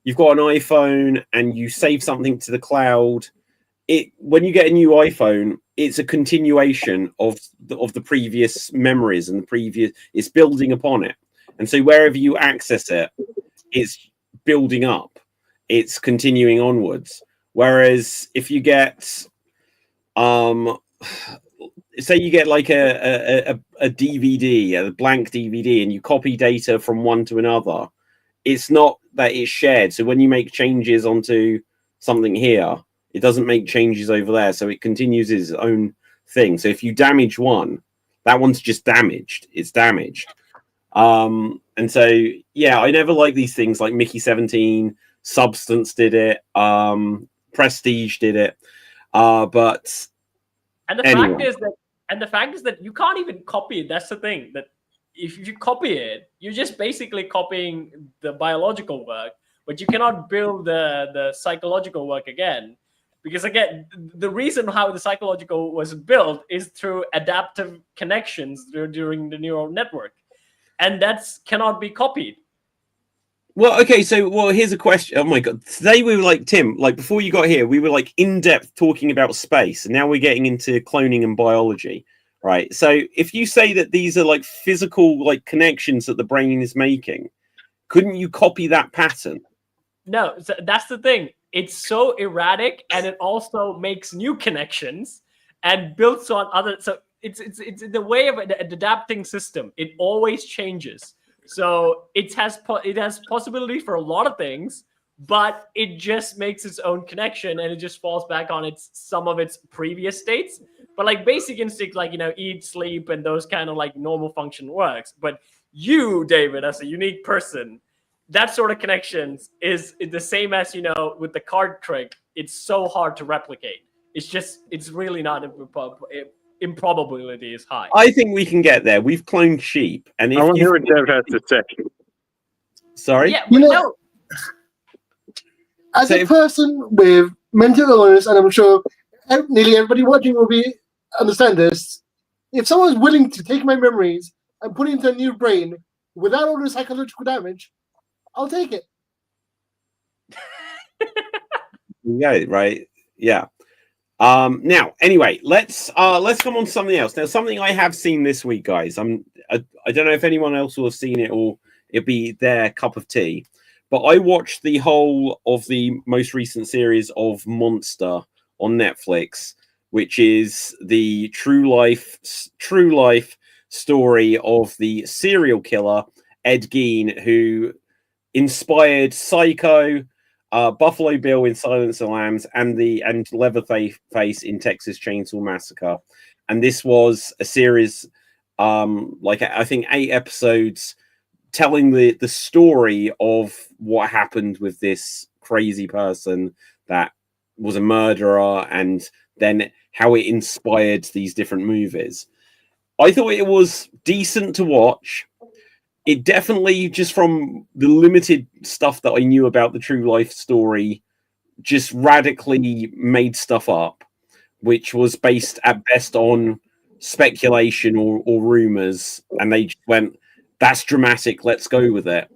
you've got an iPhone and you save something to the cloud, when you get a new iPhone, it's a continuation of the previous memories and the previous. It's building upon it, and so wherever you access it, it's building up. It's continuing onwards. Whereas if you get, say you get like a DVD, a blank DVD, and you copy data from one to another, it's not that it's shared. So when you make changes onto something here, it doesn't make changes over there. So it continues its own thing. So if you damage one, that one's just damaged. It's damaged. And so, yeah, I never like these things like Mickey 17, Substance did it, Prestige did it. But and the fact is that you can't even copy it. That's the thing. That if you copy it, you're just basically copying the biological work, but you cannot build the psychological work again. Because again, the reason how the psychological was built is through adaptive connections during the neural network, and that's cannot be copied. Well, okay, so here's a question. Oh my god, today we were like, Tim, like before you got here, we were like in depth talking about space, and now we're getting into cloning and biology, right? So if you say that these are like physical like connections that the brain is making, couldn't you copy that pattern? No, so that's the thing. It's so erratic, and it also makes new connections and builds on other. So it's the way of an adapting system. It always changes. So it has possibility for a lot of things, but it just makes its own connection, and it just falls back on some of its previous states. But like basic instinct, like eat, sleep, and those kind of like normal function works. But you, David, as a unique person, that sort of connections is the same as with the card trick. It's so hard to replicate. It's really not. Improbability is high. I think we can get there. We've cloned sheep, and if I want to hear what Dev has to say. Sorry, Yeah, we know. As a person with mental illness, and I'm sure nearly everybody watching will understand this, if someone's willing to take my memories and put it into a new brain without all the psychological damage, I'll take it. Yeah, right. Yeah. Now, anyway, let's come on to something else. Now, something I have seen this week, guys. I don't know if anyone else will have seen it or it'll be their cup of tea, but I watched the whole of the most recent series of Monster on Netflix, which is the true life story of the serial killer Ed Gein, who inspired Psycho, Buffalo Bill in Silence of the Lambs, and Leatherface in Texas Chainsaw Massacre. And this was a series, like I think 8 episodes, telling the story of what happened with this crazy person that was a murderer, and then how it inspired these different movies. I thought it was decent to watch. It definitely, just from the limited stuff that I knew about the true life story, just radically made stuff up, which was based at best on speculation or rumors. And they just went, that's dramatic, let's go with it.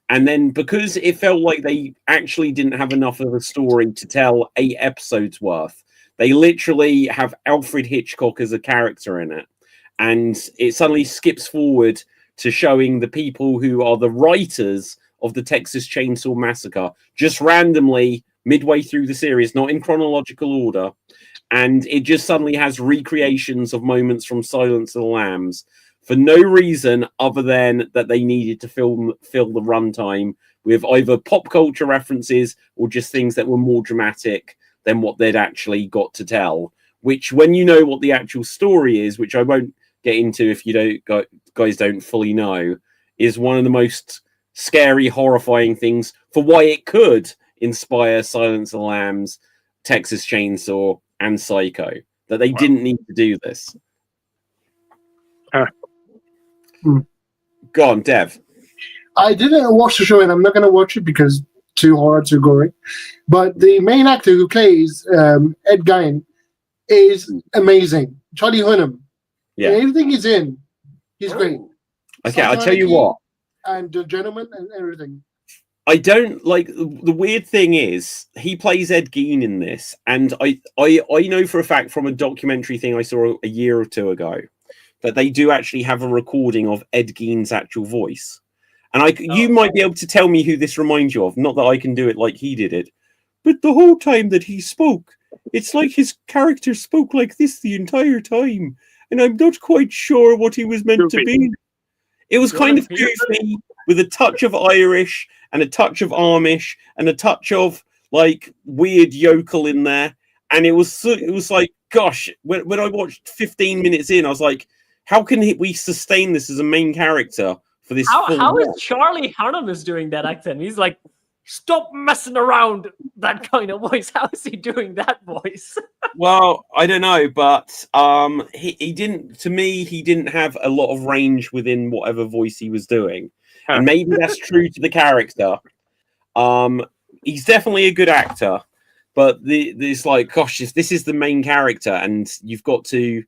And then because it felt like they actually didn't have enough of a story to tell 8 episodes worth, they literally have Alfred Hitchcock as a character in it. And it suddenly skips forward to showing the people who are the writers of the Texas Chainsaw Massacre, just randomly midway through the series, not in chronological order. And it just suddenly has recreations of moments from Silence of the Lambs for no reason other than that they needed to fill the runtime with either pop culture references or just things that were more dramatic than what they'd actually got to tell. Which, when you know what the actual story is, which I won't get into if you guys don't fully know, is one of the most scary, horrifying things for why it could inspire Silence of the Lambs, Texas Chainsaw, and Psycho. That they didn't need to do this. Go on, Dev. I didn't watch the show, and I'm not going to watch it because too hard, too gory. But the main actor who plays Ed Gein is amazing. Charlie Hunnam. Yeah. And everything he's in, he's great. Okay, I'll tell you what. And The Gentleman and everything. I don't like the weird thing is he plays Ed Gein in this, and I know for a fact from a documentary thing I saw a year or two ago that they do actually have a recording of Ed Gein's actual voice. And you might be able to tell me who this reminds you of. Not that I can do it like he did it, but the whole time that he spoke, it's like his character spoke like this the entire time, and I'm not quite sure what he was meant to be. It was kind of goofy with a touch of Irish and a touch of Amish and a touch of like weird yokel in there, and it was like, gosh, when I watched 15 minutes in, I was like, how can we sustain this as a main character for this? How is Charlie Hunnam is doing that accent? He's like, stop messing around, that kind of voice. How is he doing that voice? Well, I don't know, but he didn't. To me, he didn't have a lot of range within whatever voice he was doing, and maybe that's true to the character. He's definitely a good actor, but this like, gosh, if this is the main character, and you've got to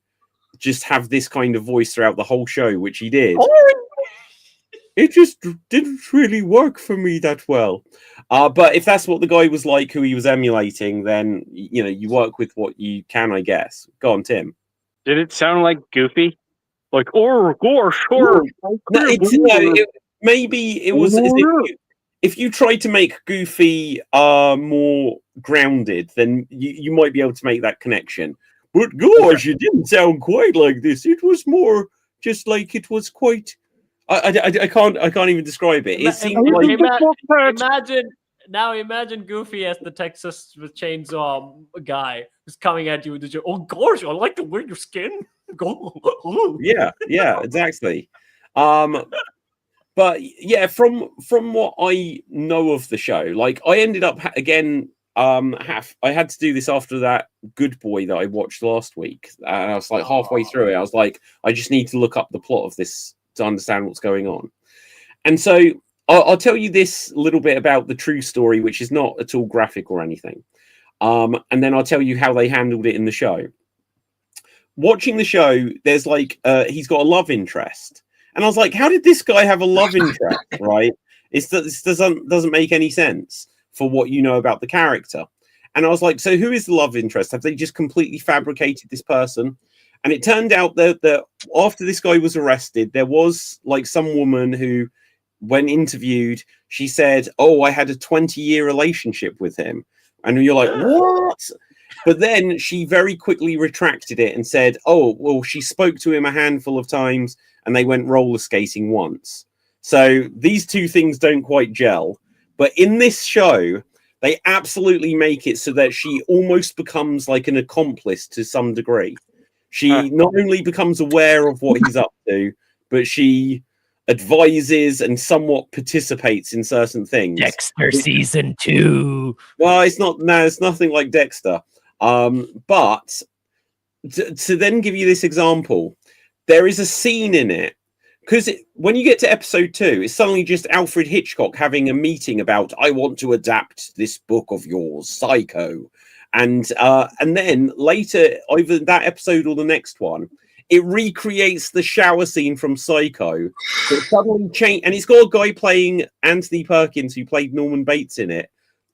just have this kind of voice throughout the whole show, which he did. It just didn't really work for me that well. But if that's what the guy was like, who he was emulating, then, you know, you work with what you can, I guess. Go on, Tim. Did it sound like Goofy? Like, or sure. Maybe it was if you try to make Goofy more grounded, then you might be able to make that connection. But gosh, it didn't sound quite like this. It was more just like it was quite. I can't even describe it. It seemed like imagine Goofy as the Texas Chainsaw guy who's coming at you with the joke. Oh gosh, I like the way your skin. yeah, exactly. But yeah, from what I know of the show, like I ended up again. I had to do this after that Good Boy that I watched last week, and I was like halfway through it. I was like, I just need to look up the plot of this to understand what's going on. And so I'll tell you this little bit about the true story, which is not at all graphic or anything. And then I'll tell you how they handled it in the show. Watching the show, there's like he's got a love interest, and I was like, how did this guy have a love interest? Right? This doesn't make any sense for what you know about the character. And I was like, so who is the love interest? Have they just completely fabricated this person? And it turned out that after this guy was arrested, there was like some woman who, when interviewed, she said, oh, I had a 20-year relationship with him. And you're like, what? But then she very quickly retracted it and said, oh, well, she spoke to him a handful of times and they went roller skating once. So these two things don't quite gel. But in this show, they absolutely make it so that she almost becomes like an accomplice to some degree. She not only becomes aware of what he's up to, but she advises and somewhat participates in certain things. Dexter season 2. Well, it's nothing like Dexter. But to then give you this example, there is a scene in it. Because when you get to episode 2, it's suddenly just Alfred Hitchcock having a meeting about, I want to adapt this book of yours, Psycho. And then later, either that episode or the next one, it recreates the shower scene from Psycho. So it suddenly changed, and it's got a guy playing Anthony Perkins who played Norman Bates in it.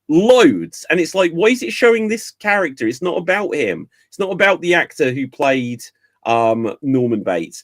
Loads. And it's like, why is it showing this character? It's not about him. It's not about the actor who played Norman Bates.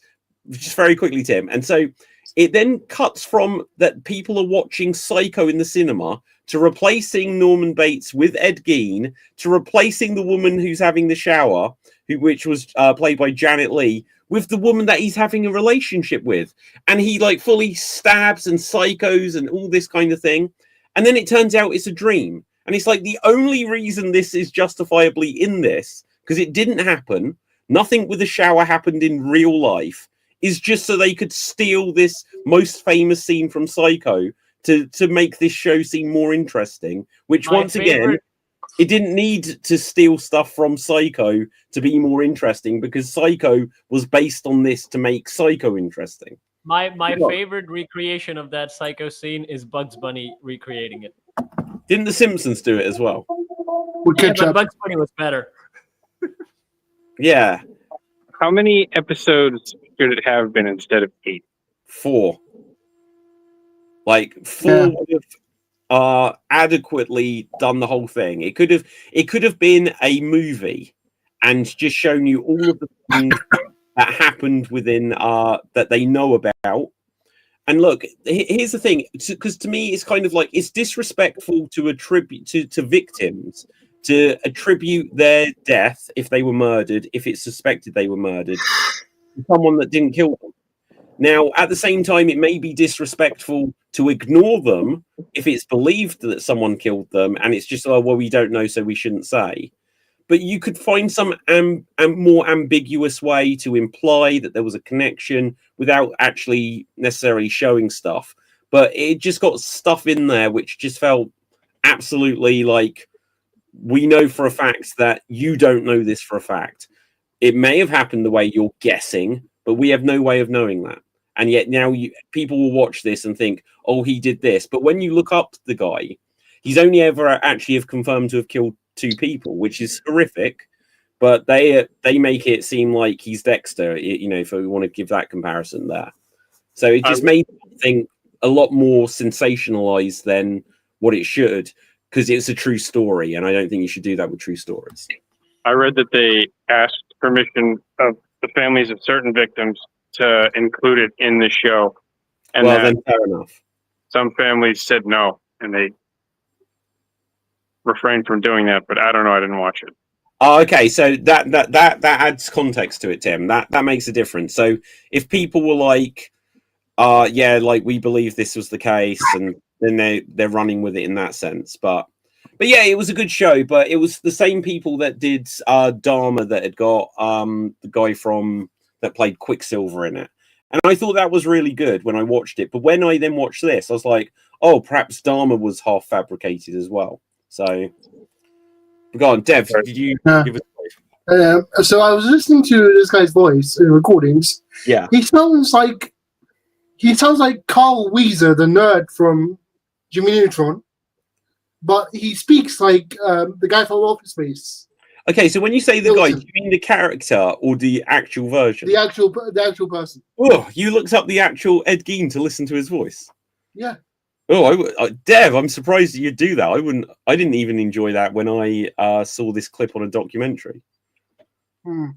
Just very quickly, Tim. And so it then cuts from that people are watching Psycho in the cinema to replacing Norman Bates with Ed Gein, to replacing the woman who's having the shower, which was played by Janet Leigh, with the woman that he's having a relationship with. And he like fully stabs and psychos and all this kind of thing. And then it turns out it's a dream. And it's like the only reason this is justifiably in this, because it didn't happen, nothing with the shower happened in real life, is just so they could steal this most famous scene from Psycho to make this show seem more interesting, which again, it didn't need to steal stuff from Psycho to be more interesting because Psycho was based on this to make Psycho interesting. My favorite recreation of that psycho scene is Bugs Bunny recreating it. Didn't The Simpsons do it as well? With Yeah, but ketchup. Bugs Bunny was better. Yeah, How many episodes should it have been instead of 8? 4. Like 4 Yeah. would have adequately done the whole thing. It could have been a movie and just shown you all of the things that happened within that they know about. And look, here's the thing, because to me it's kind of like it's disrespectful to attribute to victims to attribute their death if they were murdered, if it's suspected they were murdered, to someone that didn't kill them. Now, at the same time, it may be disrespectful to ignore them if it's believed that someone killed them, and it's just, oh, well, we don't know, so we shouldn't say. But you could find some more ambiguous way to imply that there was a connection without actually necessarily showing stuff. But it just got stuff in there which just felt absolutely like, we know for a fact that you don't know this for a fact. It may have happened the way you're guessing, but we have no way of knowing that. And yet now people will watch this and think, oh, he did this. But when you look up the guy, he's only ever actually have confirmed to have killed 2 people, which is horrific. But they make it seem like he's Dexter, if we want to give that comparison there. So it just made something a lot more sensationalized than what it should, because it's a true story. And I don't think you should do that with true stories. I read that they asked permission of the families of certain victims to include it in the show. And well, then fair enough. Some families said no, and they refrained from doing that, but I don't know. I didn't watch it. Oh, okay, so that adds context to it, Tim. That makes a difference. So if people were like, yeah, like we believe this was the case, and then they're running with it in that sense. But yeah, it was a good show. But it was the same people that did Dharma that had got the guy that played Quicksilver in it, and I thought that was really good when I watched it. But when I then watched this, I was like, oh, perhaps Dharma was half fabricated as well. So, go on, Dev. Did you give us? So I was listening to this guy's voice in recordings. Yeah, he sounds like Carl Weezer, the nerd from Jimmy Neutron, but he speaks like the guy from Office Space. Okay, so when you say the guy, do you mean the character or the actual version? The actual person. Oh, you looked up the actual Ed Gein to listen to his voice. Yeah. Oh, Dev, I'm surprised that you'd do that. I didn't even enjoy that when I saw this clip on a documentary. But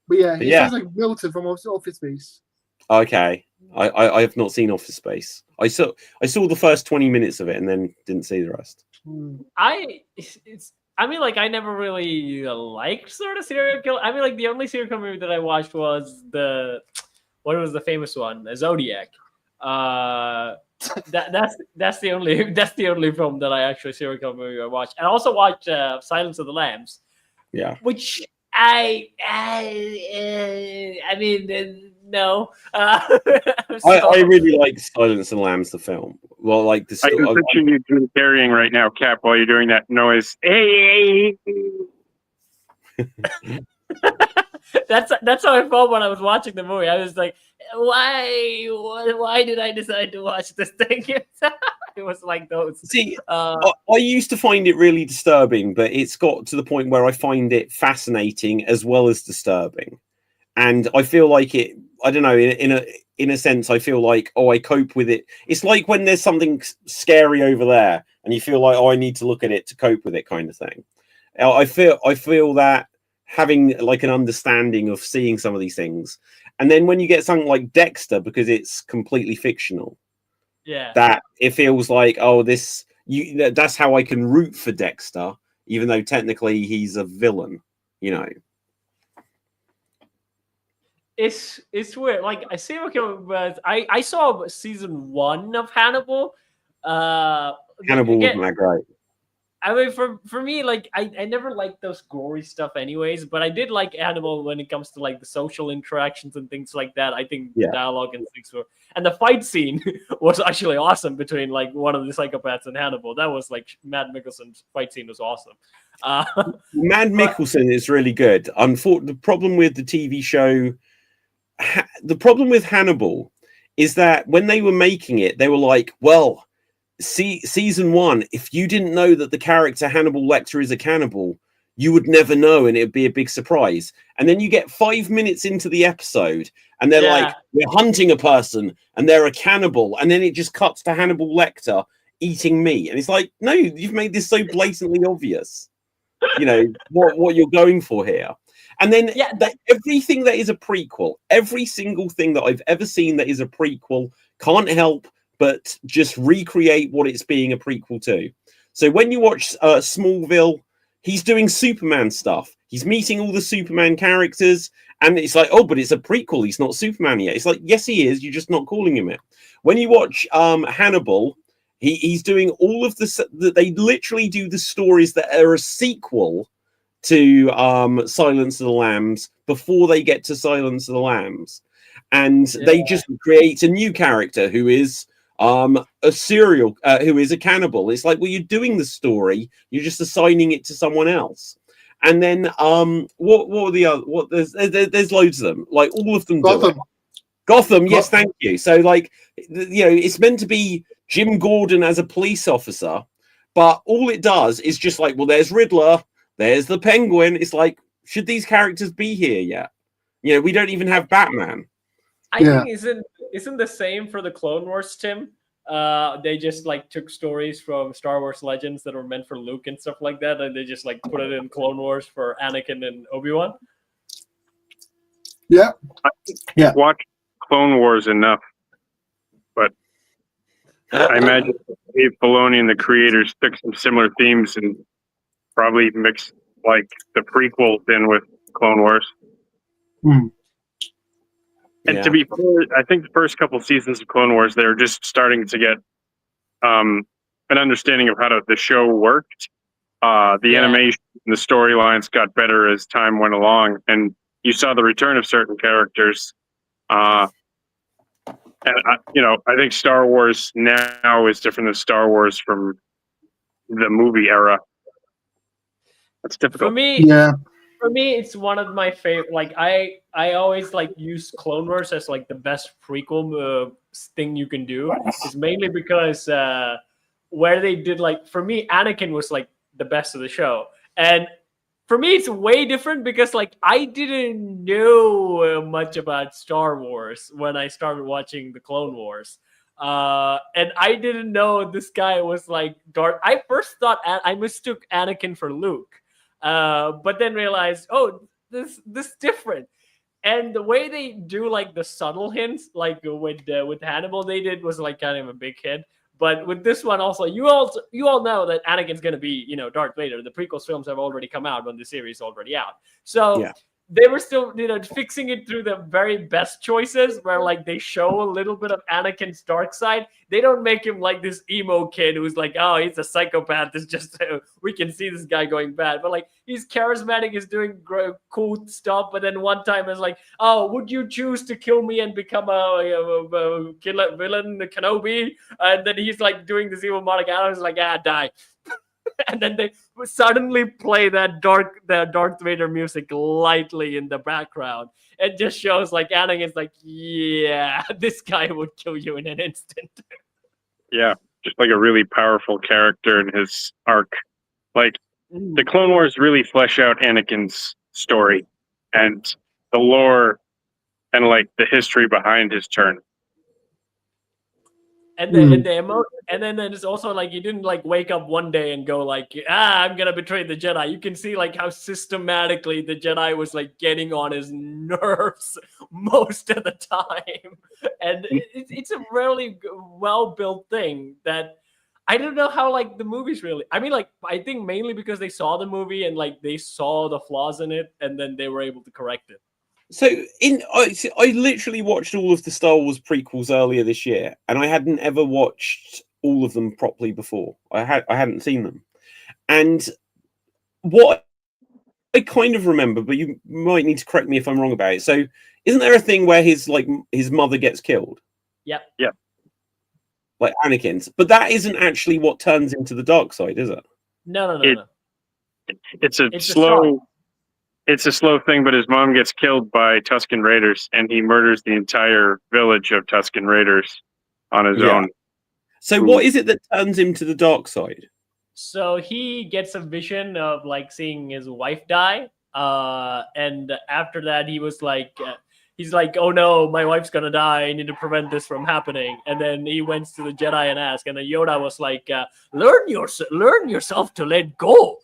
yeah, he sounds like Milton from Office Space. Okay, I have not seen Office Space. I saw the first 20 minutes of it and then didn't see the rest. I mean, like, I never really liked sort of serial killer. I mean, like, the only serial killer movie that I watched was what was the famous one? The Zodiac. That's the only film that I actually serial killer movie I watched. And I also watched Silence of the Lambs. Yeah. Which I mean, no. I really like Silence of the Lambs, the film. Well, like the I can picture you carrying right now, Cap, while you're doing that noise. Hey. That's how I felt when I was watching the movie. I was like, why did I decide to watch this thing? It was like those. See, I used to find it really disturbing, but it's got to the point where I find it fascinating as well as disturbing. And I feel like it, I don't know, in a sense, I feel like, oh, I cope with it. It's like when there's something scary over there and you feel like, oh, I need to look at it to cope with it, kind of thing. I feel that having like an understanding of seeing some of these things. And then when you get something like Dexter, because it's completely fictional, that it feels like, oh, that's how I can root for Dexter, even though technically he's a villain, you know. It's weird. Like, I see but I saw season 1 of Hannibal. Hannibal wasn't that great. I mean, for me, like, I never liked those gory stuff anyways, but I did like Hannibal when it comes to like the social interactions and things like that. I think the dialogue and things were, and the fight scene was actually awesome between like one of the psychopaths and Hannibal. That was like Matt Mikkelsen's fight scene was awesome. Matt Mikkelsen is really good. The problem with the TV show, the problem with Hannibal is that when they were making it, they were like, well, season 1, if you didn't know that the character Hannibal Lecter is a cannibal, you would never know, and it'd be a big surprise. And then you get 5 minutes into the episode, and they're like, we're hunting a person, and they're a cannibal, and then it just cuts to Hannibal Lecter eating meat, and it's like, no, you've made this so blatantly obvious. You know what you're going for here. And then everything that is a prequel, every single thing that I've ever seen that is a prequel, can't help but just recreate what it's being a prequel to. So when you watch Smallville, he's doing Superman stuff. He's meeting all the Superman characters, and it's like, oh, but it's a prequel. He's not Superman yet. It's like, yes, he is. You're just not calling him it. When you watch Hannibal, he's doing all of they literally do the stories that are a sequel to Silence of the Lambs before they get to Silence of the Lambs. And they just create a new character who is a serial, who is a cannibal. It's like, well, you're doing the story, you're just assigning it to someone else. And then what are the other? There's loads of them. Like all of them. Gotham. Yes, thank you. So like, you know, it's meant to be Jim Gordon as a police officer, but all it does is just like, well, there's Riddler, there's the Penguin. It's like, should these characters be here yet? You know, we don't even have Batman. I think isn't the same for the Clone Wars, Tim? They just like took stories from Star Wars Legends that were meant for Luke and stuff like that, and they just like put it in Clone Wars for Anakin and Obi-Wan. Yeah. Watch Clone Wars enough, but I imagine Dave Filoni and the creators took some similar themes and probably mixed like the prequel in with Clone Wars. And to be fair, I think the first couple seasons of Clone Wars, they were just starting to get an understanding of how the show worked. The animation and the storylines got better as time went along, and you saw the return of certain characters. And I think Star Wars now is different than Star Wars from the movie era. That's difficult. For me, it's one of my favorite. Like I always like use Clone Wars as like the best prequel thing you can do. It's mainly because where they did like, for me, Anakin was like the best of the show, and for me, it's way different because like I didn't know much about Star Wars when I started watching the Clone Wars. And I didn't know this guy was like Darth. I first thought I mistook Anakin for Luke. But then realized, oh, this different. And the way they do like the subtle hints, like with Hannibal, they did was like kind of a big hit. But with this one also, you all know that Anakin's gonna be, Darth Vader. The prequel films have already come out when the series is already out. So they were still, fixing it through the very best choices where like they show a little bit of Anakin's dark side. They don't make him like this emo kid who's like, oh, he's a psychopath. It's just, we can see this guy going bad. But like, he's charismatic, he's doing cool stuff. But then one time it's like, oh, would you choose to kill me and become a killer villain, Kenobi? And then he's like doing this evil Monica Adams, like, die. And then they suddenly play the Darth Vader music lightly in the background. It just shows like Anakin's like, yeah, this guy would kill you in an instant. Yeah, just like a really powerful character in his arc. Like the Clone Wars really flesh out Anakin's story and the lore and like the history behind his turn. And then and then it's also like you didn't like wake up one day and go like, I'm gonna betray the Jedi. You can see like how systematically the Jedi was like getting on his nerves most of the time, and it's a really well built thing that I don't know how like the movies really. I mean, like I think mainly because they saw the movie and like they saw the flaws in it, and then they were able to correct it. So I literally watched all of the Star Wars prequels earlier this year, and I hadn't ever watched all of them properly before. I hadn't seen them, and what I kind of remember, but you might need to correct me if I'm wrong about it. So, isn't there a thing where his mother gets killed? Yeah. Like Anakin's, but that isn't actually what turns into the dark side, is it? No. It's a slow. it's a slow thing, but his mom gets killed by Tusken Raiders, and he murders the entire village of Tusken Raiders on his Yeah. own. So what is it that turns him to the dark side? So he gets a vision of like seeing his wife die, and after that he was like, he's like, oh no, my wife's gonna die. I need to prevent this from happening. And then he went to the Jedi and asked, and Yoda was like, learn yourself to let go.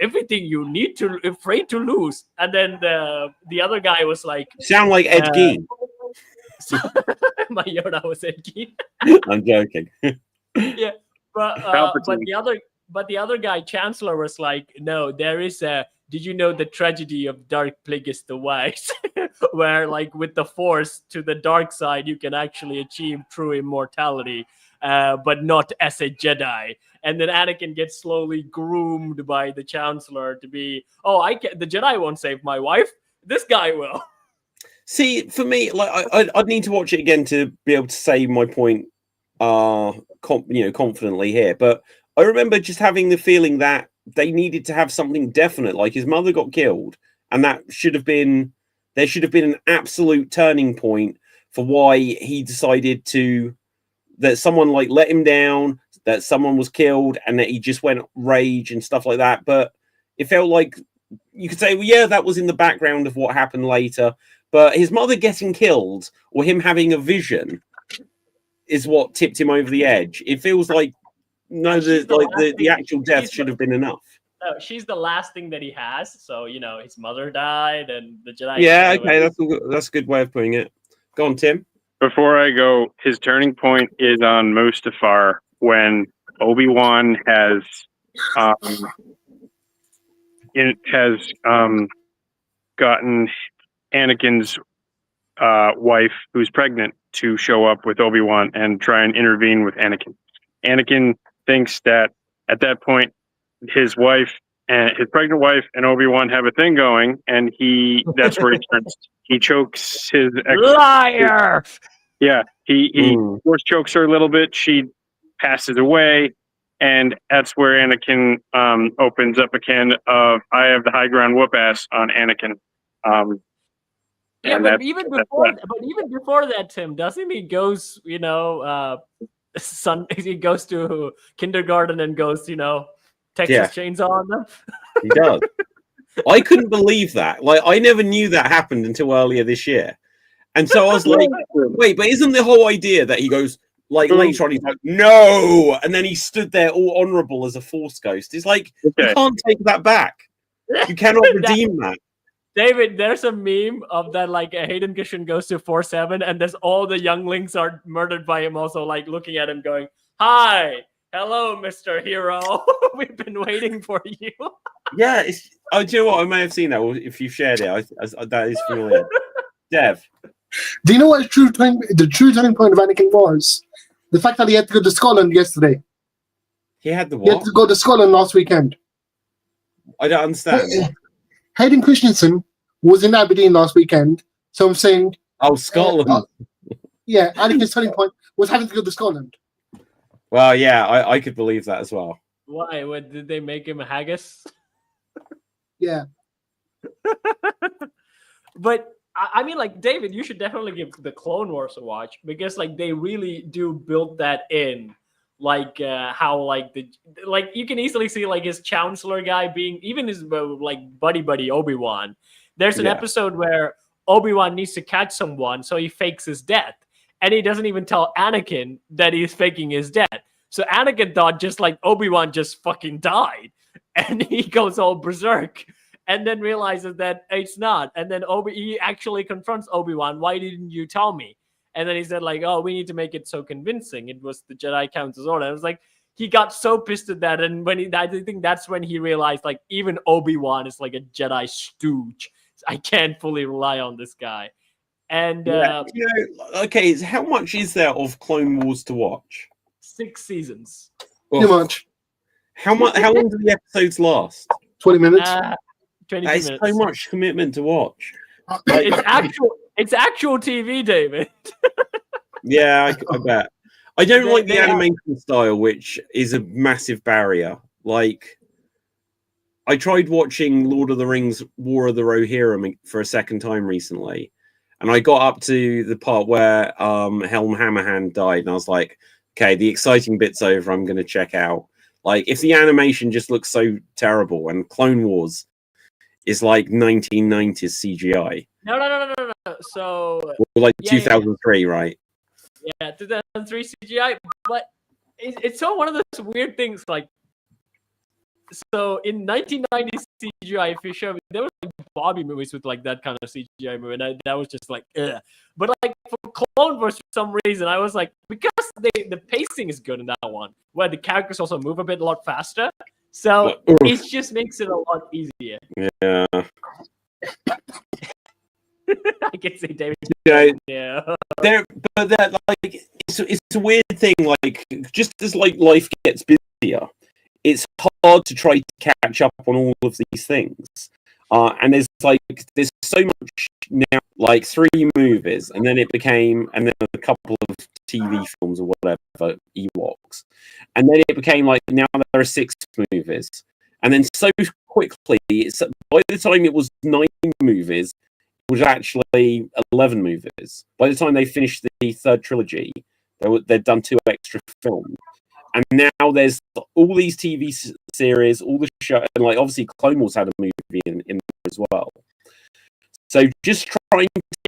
Everything you need to afraid to lose. And then the other guy was like, Sound like Ed Gein. my Yoda was Ed Gein. I'm joking. Yeah, but the other guy, Chancellor, was like, no, there is a. Did you know the tragedy of Dark Plagueis the Wise, where like with the Force to the dark side, you can actually achieve true immortality, but not as a Jedi. And then Anakin gets slowly groomed by the Chancellor to be, the Jedi won't save my wife. This guy will. See, for me, like I'd need to watch it again to be able to say my point, confidently here. But I remember just having the feeling that they needed to have something definite. Like his mother got killed, and there should have been an absolute turning point for why he decided that someone like let him down, that someone was killed, and that he just went rage and stuff like that. But it felt like you could say, well, yeah, that was in the background of what happened later. But his mother getting killed or him having a vision is what tipped him over the edge. It feels like the actual death should have been enough. No, she's the last thing that he has. So his mother died, and the Jedi. Yeah, okay, that's a good way of putting it. Go on, Tim. Before I go, his turning point is on Mustafar when Obi-Wan has gotten Anakin's wife, who's pregnant, to show up with Obi-Wan and try and intervene with Anakin. Anakin thinks that at that point, his pregnant wife and Obi-Wan have a thing going, and that's where he chokes his liar. He force chokes her a little bit. She passes away, and that's where Anakin opens up a can of "I have the high ground whoop ass" on Anakin. But even before that, Tim, doesn't he goes? He goes to kindergarten and goes, Texas Chainsaw on them. He does. I couldn't believe that. Like, I never knew that happened until earlier this year. And so I was like, wait, but isn't the whole idea that he goes, like, later on, he's like, no! And then he stood there all honorable as a Force ghost. It's like, you can't take that back. You cannot redeem that. David, there's a meme of that, like, Hayden Christensen goes to 4-7, and there's all the younglings are murdered by him also, like, looking at him going, hi! Hello, Mr. Hero. We've been waiting for you. Yeah, do you know what? I may have seen that. If you shared it, that is familiar. Dev. Do you know what the true turning point of Anakin was? The fact that he had to go to Scotland yesterday. He had the what? He had to go to Scotland last weekend. I don't understand. Hayden Christensen was in Aberdeen last weekend, so I'm saying... Oh, Scotland. Anakin's turning point was having to go to Scotland. Well, yeah, I could believe that as well. Why? What, did they make him a haggis? Yeah. But, I mean, like, David, you should definitely give the Clone Wars a watch, because, like, they really do build that in. Like, how, like, you can easily see, like, his Chancellor guy being, even his, like, buddy Obi-Wan. There's an episode where Obi-Wan needs to catch someone, so he fakes his death. And he doesn't even tell Anakin that he's faking his death. So Anakin thought just like Obi-Wan just fucking died. And he goes all berserk. And then realizes that it's not. And then he actually confronts Obi-Wan. Why didn't you tell me? And then he said like, oh, we need to make it so convincing. It was the Jedi Council's order. I was like, he got so pissed at that. And I think that's when he realized like even Obi-Wan is like a Jedi stooge. I can't fully rely on this guy. And okay, how much is there of Clone Wars to watch? 6 seasons. Too much. How long do the episodes last? 20 minutes. 20 That's minutes. so much commitment to watch. It's actual TV, David. Yeah, I bet. I don't like the animation style, which is a massive barrier. Like, I tried watching Lord of the Rings: War of the Rohirrim for a second time recently, and I got up to the part where Helm Hammerhand died, and I was like, okay, the exciting bit's over. I'm going to check out. Like, if the animation just looks so terrible, and Clone Wars is like 1990s CGI. No. So Like 2003, right? Yeah, 2003 CGI, but it's all one of those weird things. Like, so in 1990 CGI, if you show me, there was like Barbie movies with like that kind of CGI movie, and that was just like, ugh. But like for Clone Wars, for some reason, I was like, because the pacing is good in that one, where the characters also move a lot faster, so it just makes it a lot easier. Yeah. I can see David. Yeah. But that, like, it's a weird thing. Like, just as like life gets busier, it's hard to try to catch up on all of these things. And there's so much now, like 3 movies, and then a couple of TV films or whatever, Ewoks, and then it became like now there are 6 movies, and then so quickly, by the time it was 9 movies, it was actually 11 movies. By the time they finished the 3rd trilogy, they'd done 2 extra films. And now there's all these TV series, all the show, and like obviously Clone Wars had a movie in there as well. So just trying.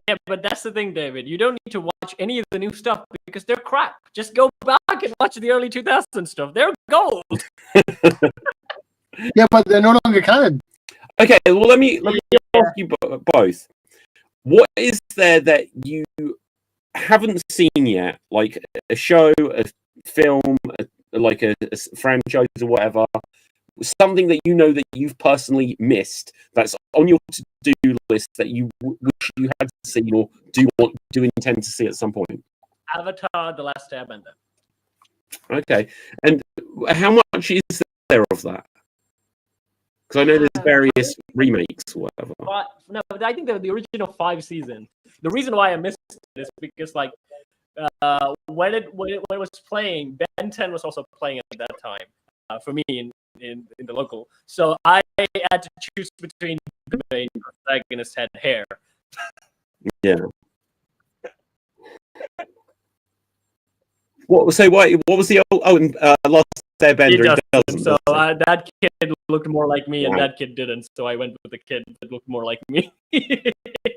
Yeah, but that's the thing, David. You don't need to watch any of the new stuff because they're crap. Just go back and watch the early 2000s stuff. They're gold. Yeah, but they're no longer canon. Okay, well let me ask you both. What is there that you haven't seen yet, like a show, a film, like a franchise or whatever, something that you know that you've personally missed that's on your to-do list that you wish you had seen or do intend to see at some point? Avatar: The Last Airbender. Okay, and how much is there of that? Because I know there's various remakes or whatever. But no, I think the original 5 seasons. The reason why I missed it is because like when it was playing, Ben 10 was also playing at that time for me in the local. So I had to choose between the main protagonist had hair. Yeah. What was the Lost Airbender? Doesn't. So that kid looked more like me, and that kid didn't. So I went with the kid that looked more like me.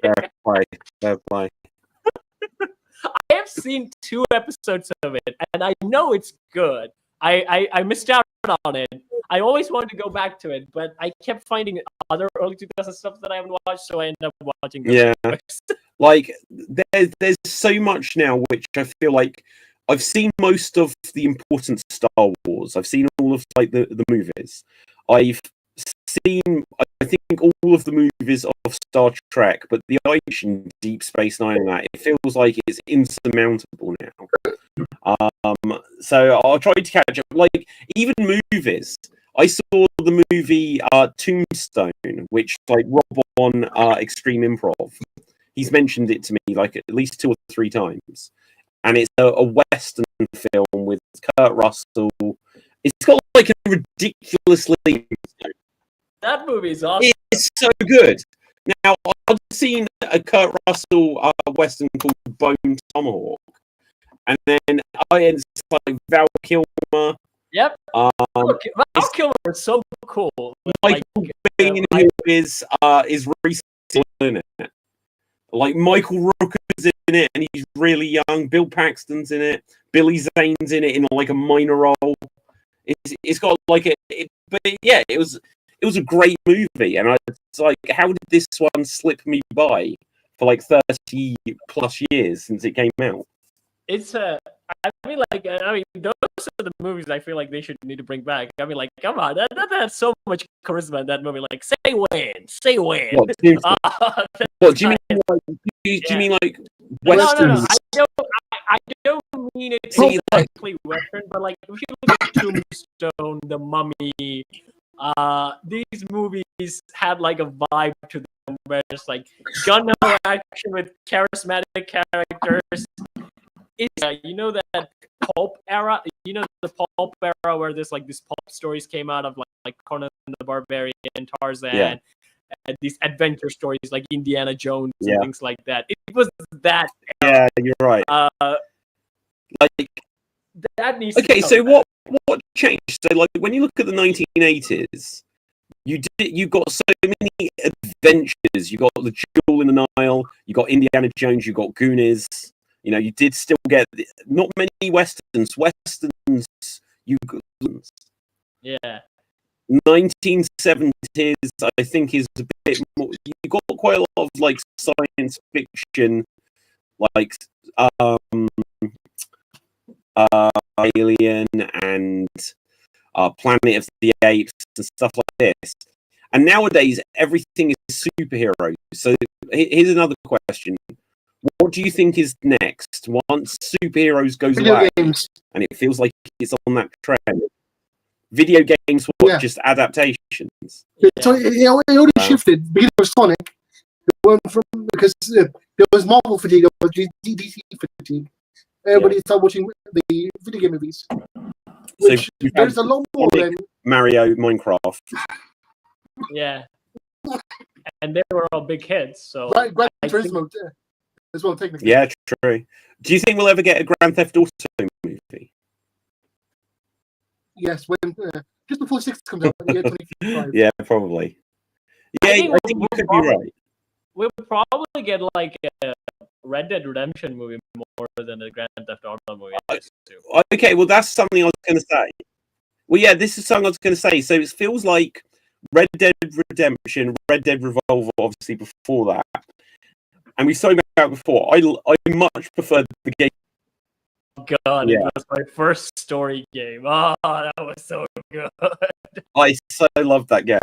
Fair play. I have seen 2 episodes of it, and I know it's good. I missed out on it. I always wanted to go back to it, but I kept finding other early 2000s stuff that I haven't watched, so I ended up watching them. Yeah. Like, there's so much now, which I feel like I've seen most of the important Star Wars. I've seen all of like the movies. I've seen, I think, all of the movies of Star Trek, but the action Deep Space Nine and that, it feels like it's insurmountable now. So I'll try to catch up. Like, even movies. I saw the movie Tombstone, which like Rob on Extreme Improv. He's mentioned it to me like at least 2 or 3 times. And it's a Western film with Kurt Russell. It's got like a ridiculously... That movie is awesome. It's so good. Now, I've seen a Kurt Russell Western called Bone Tomahawk. And then it's like Val Kilmer. Yep. Val Kilmer is so cool. Michael Biehn, who is recently in it. Like Michael Rooker's in it, and he's really young. Bill Paxton's in it. Billy Zane's in it in like a minor role. It's got like but yeah, it was a great movie, and it's like, how did this one slip me by for like 30 plus years since it came out? It's those are the movies I feel like they should need to bring back. I mean, like, come on, that had so much charisma in that movie. Like, say when. What do you mean? Do you mean like Western? No. I don't mean it exactly Western, but like if you look at Tombstone, The Mummy, these movies had like a vibe to them where it's like gun action with charismatic characters. It's you know that pulp era, you know, the pulp era where there's like these pulp stories came out of like Conan the Barbarian, Tarzan, and these adventure stories like Indiana Jones and things like that. It was that era. Yeah, you're right. Like that needs okay, to so come what changed? So like when you look at the 1980s, you got so many adventures. You got the Jewel in the Nile. You got Indiana Jones. You got Goonies. You know, you did still get not many westerns. Westerns, yeah. 1970s, I think, is a bit more. You got quite a lot of like science fiction, like Alien and Planet of the Apes and stuff like this. And nowadays, everything is superheroes. So here's another question. What do you think is next once superheroes goes away games. And it feels like it's on that trend? Video games were just adaptations. So it already shifted. Beginning with Sonic, it went from because there was Marvel fatigue, or DC fatigue. Everybody started watching the video game movies. Which So there's a lot more than Mario, Minecraft. Yeah. And they were all big hits. So Gran Turismo as well, technically. Yeah, true. Do you think we'll ever get a Grand Theft Auto movie? Yes, when just before 6 comes out in the year 2055. Yeah, probably. Yeah, I think you could be right. We'll probably get like a Red Dead Redemption movie more than a Grand Theft Auto movie. Okay, well, that's something I was going to say. Well, yeah, this is something I was going to say. So it feels like Red Dead Redemption, Red Dead Revolver, obviously before that. And we've spoken about it before. I much prefer the game. Oh God, it was my first story game. Oh, that was so good. I so loved that game.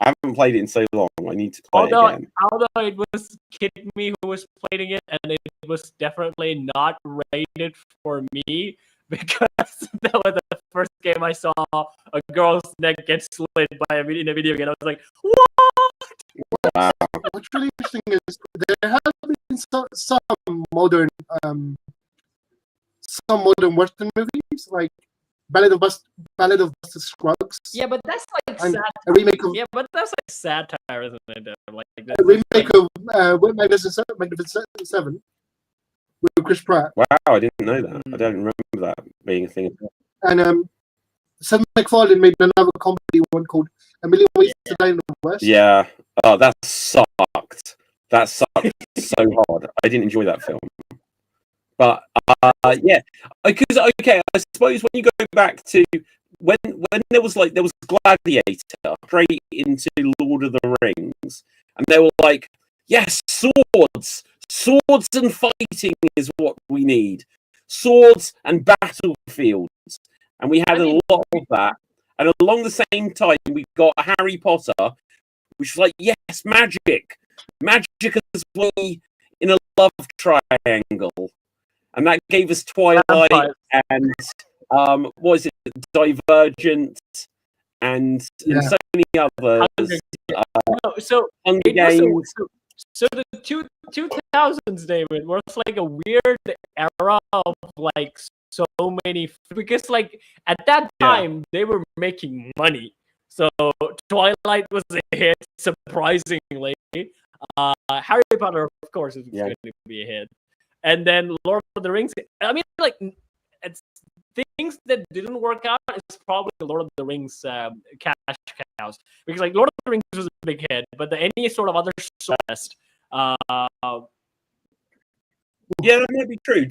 I haven't played it in so long. I need to play it again. Although it was Kid Me who was playing it, and it was definitely not rated for me because that was the first game I saw a girl's neck get slit in a video game. I was like, what? Wow. What's really interesting is there have been some modern Western movies like Ballad of Buster Scruggs. Yeah, but that's like satire. A remake of satire, isn't it? Like a remake of Magnificent Seven with Chris Pratt. Wow, I didn't know that. I don't remember that being a thing. And Seth MacFarlane made another comedy one called A Million Ways to Die in the West. Yeah. Oh, that sucked. That sucked so hard. I didn't enjoy that film. But yeah, because I suppose when you go back to when there was Gladiator straight into Lord of the Rings, and they were like, yes, swords and fighting is what we need, swords and battlefields, and we had a lot of that. And along the same time, we got Harry Potter, which was like, yes, magic as well in a love triangle. And that gave us Twilight and what is it, Divergent, and so many others. Hunger Games. So the 2000s, David, was like a weird era of like so many, because like at that time they were making money. So Twilight was a hit, surprisingly. Harry Potter, of course, is going to be a hit. And then Lord of the Rings. I mean, like, it's things that didn't work out is probably Lord of the Rings cash cows, because like Lord of the Rings was a big hit, but any sort of other source. Yeah, that might be true.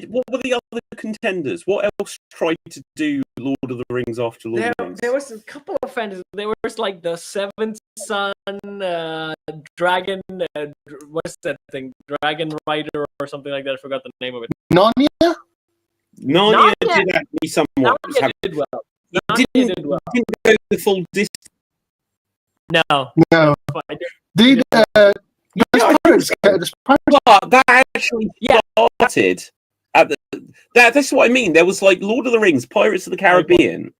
What were the other contenders? What else tried to do Lord of the Rings after Lord of the Rings? There was a couple of fantasy. There was like the Seventh Son, Dragon. What's that thing? Dragon Rider or something like that. I forgot the name of it. Narnia did actually somewhat. Narnia did well. Didn't go the full distance. No. But that actually started at that's what I mean. There was like Lord of the Rings, Pirates of the Caribbean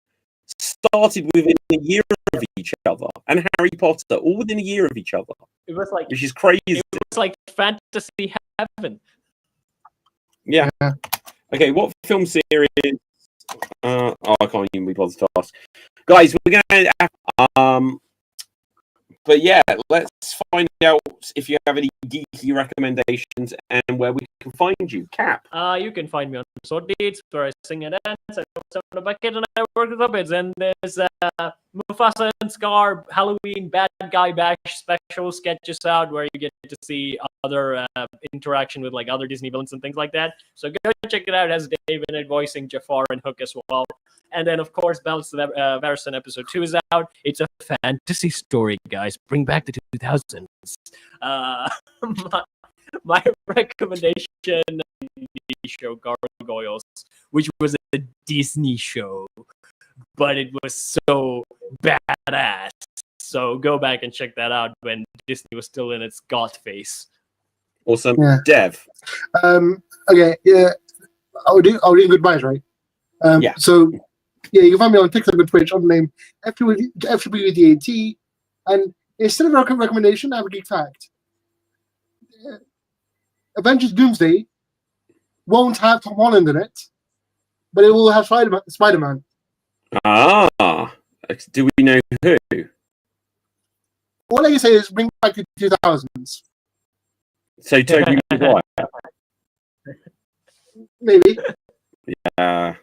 started within a year of each other, and Harry Potter all within a year of each other. It was like, which is crazy. It was like fantasy heaven. Yeah. Okay, what film series I can't even be bothered to ask. Guys, we're going to... But yeah, let's find out if you have any geeky recommendations and where we can find you. Cap. You can find me on Sword Dates, where I sing and dance. I also on a bucket and I work with puppets. And there's Mufasa and Scar Halloween Bad Guy Bash special sketches out, where you get to see other interaction with like other Disney villains and things like that. So go check it out. It has Dave in it voicing Jafar and Hook as well. And then, of course, Bells of Varison episode 2 is out. It's a fantasy story, guys. Bring back the 2000s. My recommendation, the show Gargoyles, which was a Disney show, but it was so badass. So go back and check that out when Disney was still in its goth phase. Awesome. Yeah. Dev. Okay, yeah. I'll do goodbyes, right? Yeah. So, yeah, you can find me on TikTok and Twitch on the name FWDAT. And instead of a recommendation, I have a geek fact. Avengers Doomsday won't have Tom Holland in it, but it will have Spider-Man. Ah. Do we know who? All I can say is bring back the 2000s. So Tobey Maguire. Maybe. Yeah.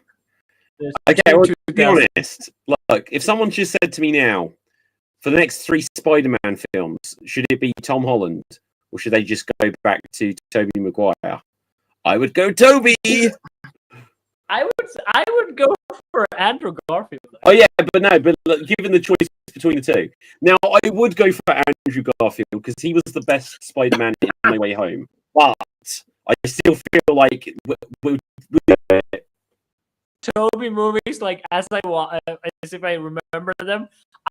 Okay, well, to be honest, look, if someone just said to me now, for the next 3 Spider-Man films, should it be Tom Holland or should they just go back to Tobey Maguire? I would go Toby. I would go for Andrew Garfield. Oh yeah, but look, given the choice between the two, now I would go for Andrew Garfield because he was the best Spider-Man in My Way Home. But I still feel like we Toby movies, like as if I remember them,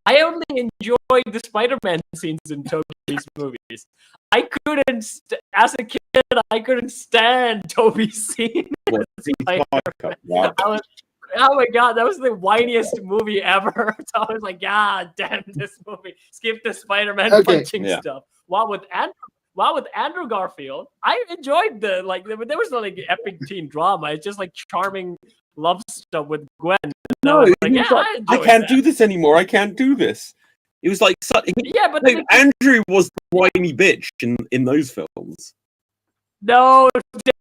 I only enjoyed the Spider-Man scenes in Toby's movies. I couldn't, as a kid, I couldn't stand Toby's scene. Oh my god, that was the whiniest movie ever. So I was like, God damn this movie. Skip the Spider-Man punching stuff. While with Andrew Garfield, I enjoyed there was no like epic teen drama. It's just like charming love stuff with Gwen. No, I can't do this anymore. I can't do this. It was like Andrew was the whiny bitch in those films. No,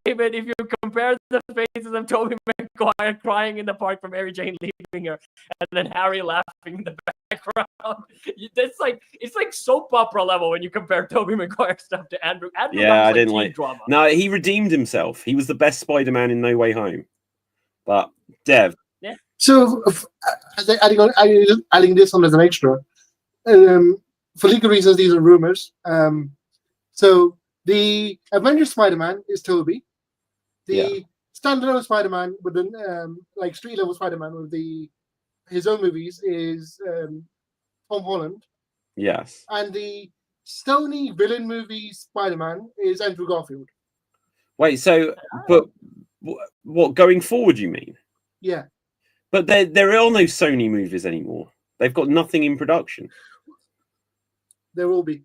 David, if you compare the faces of Tobey Maguire crying in the park from Mary Jane leaving her, and then Harry laughing in the background, it's like soap opera level when you compare Tobey Maguire stuff to Andrew. Yeah, I didn't like drama. No, he redeemed himself. He was the best Spider-Man in No Way Home. But Dev. Yeah. So adding this on as an extra, for legal reasons, these are rumors. So the Avengers Spider-Man is Toby. The standalone Spider-Man with the street level Spider-Man with his own movies is Tom Holland. Yes. And the Stony villain movie Spider-Man is Andrew Garfield. Wait, so but what going forward? You mean? Yeah. But there are no Sony movies anymore. They've got nothing in production. There will be.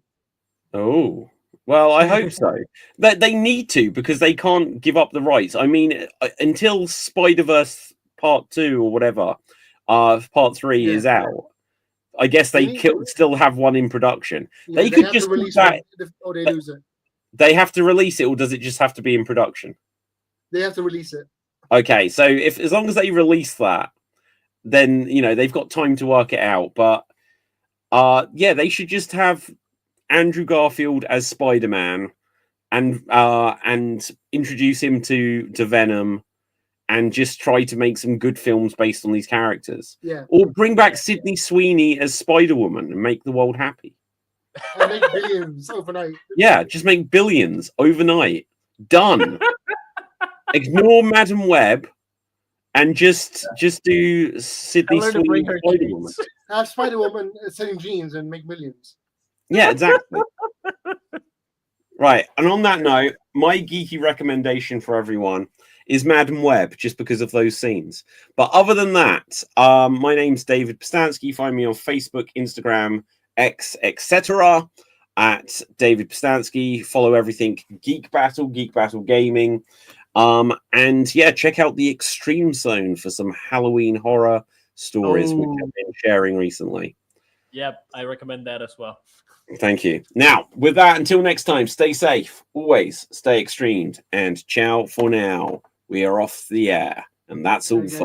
Oh. Well, I hope so. They need to because they can't give up the rights. I mean, until Spider-Verse Part 2 or whatever, Part 3 is out. I guess they still have one in production. Yeah, they could just release it or they lose it. They have to release it, or does it just have to be in production? They have to release it. Okay, so as long as they release that, then they've got time to work it out. But they should just have Andrew Garfield as Spider-Man and introduce him to Venom and just try to make some good films based on these characters. Yeah. Or bring back Sydney Sweeney as Spider-Woman and make the world happy. And make billions overnight. Yeah, just make billions overnight. Done. Ignore Madam Web and just do Sydney Sweeney Spider-Woman. Have Spider-Woman selling jeans and make millions. Yeah, exactly. Right, and on that note, my geeky recommendation for everyone is Madam Web, just because of those scenes. But other than that, my name's David Pistansky. Find me on Facebook, Instagram, X, etc. at David Pistansky. Follow everything Geek Battle Gaming. And yeah, check out the Extreme Zone for some Halloween horror stories which I've been sharing recently. Yep, I recommend that as well. Thank you. Now, with that, until next time, stay safe, always stay extremed, and ciao for now. We are off the air, and that's all, Okay. folks.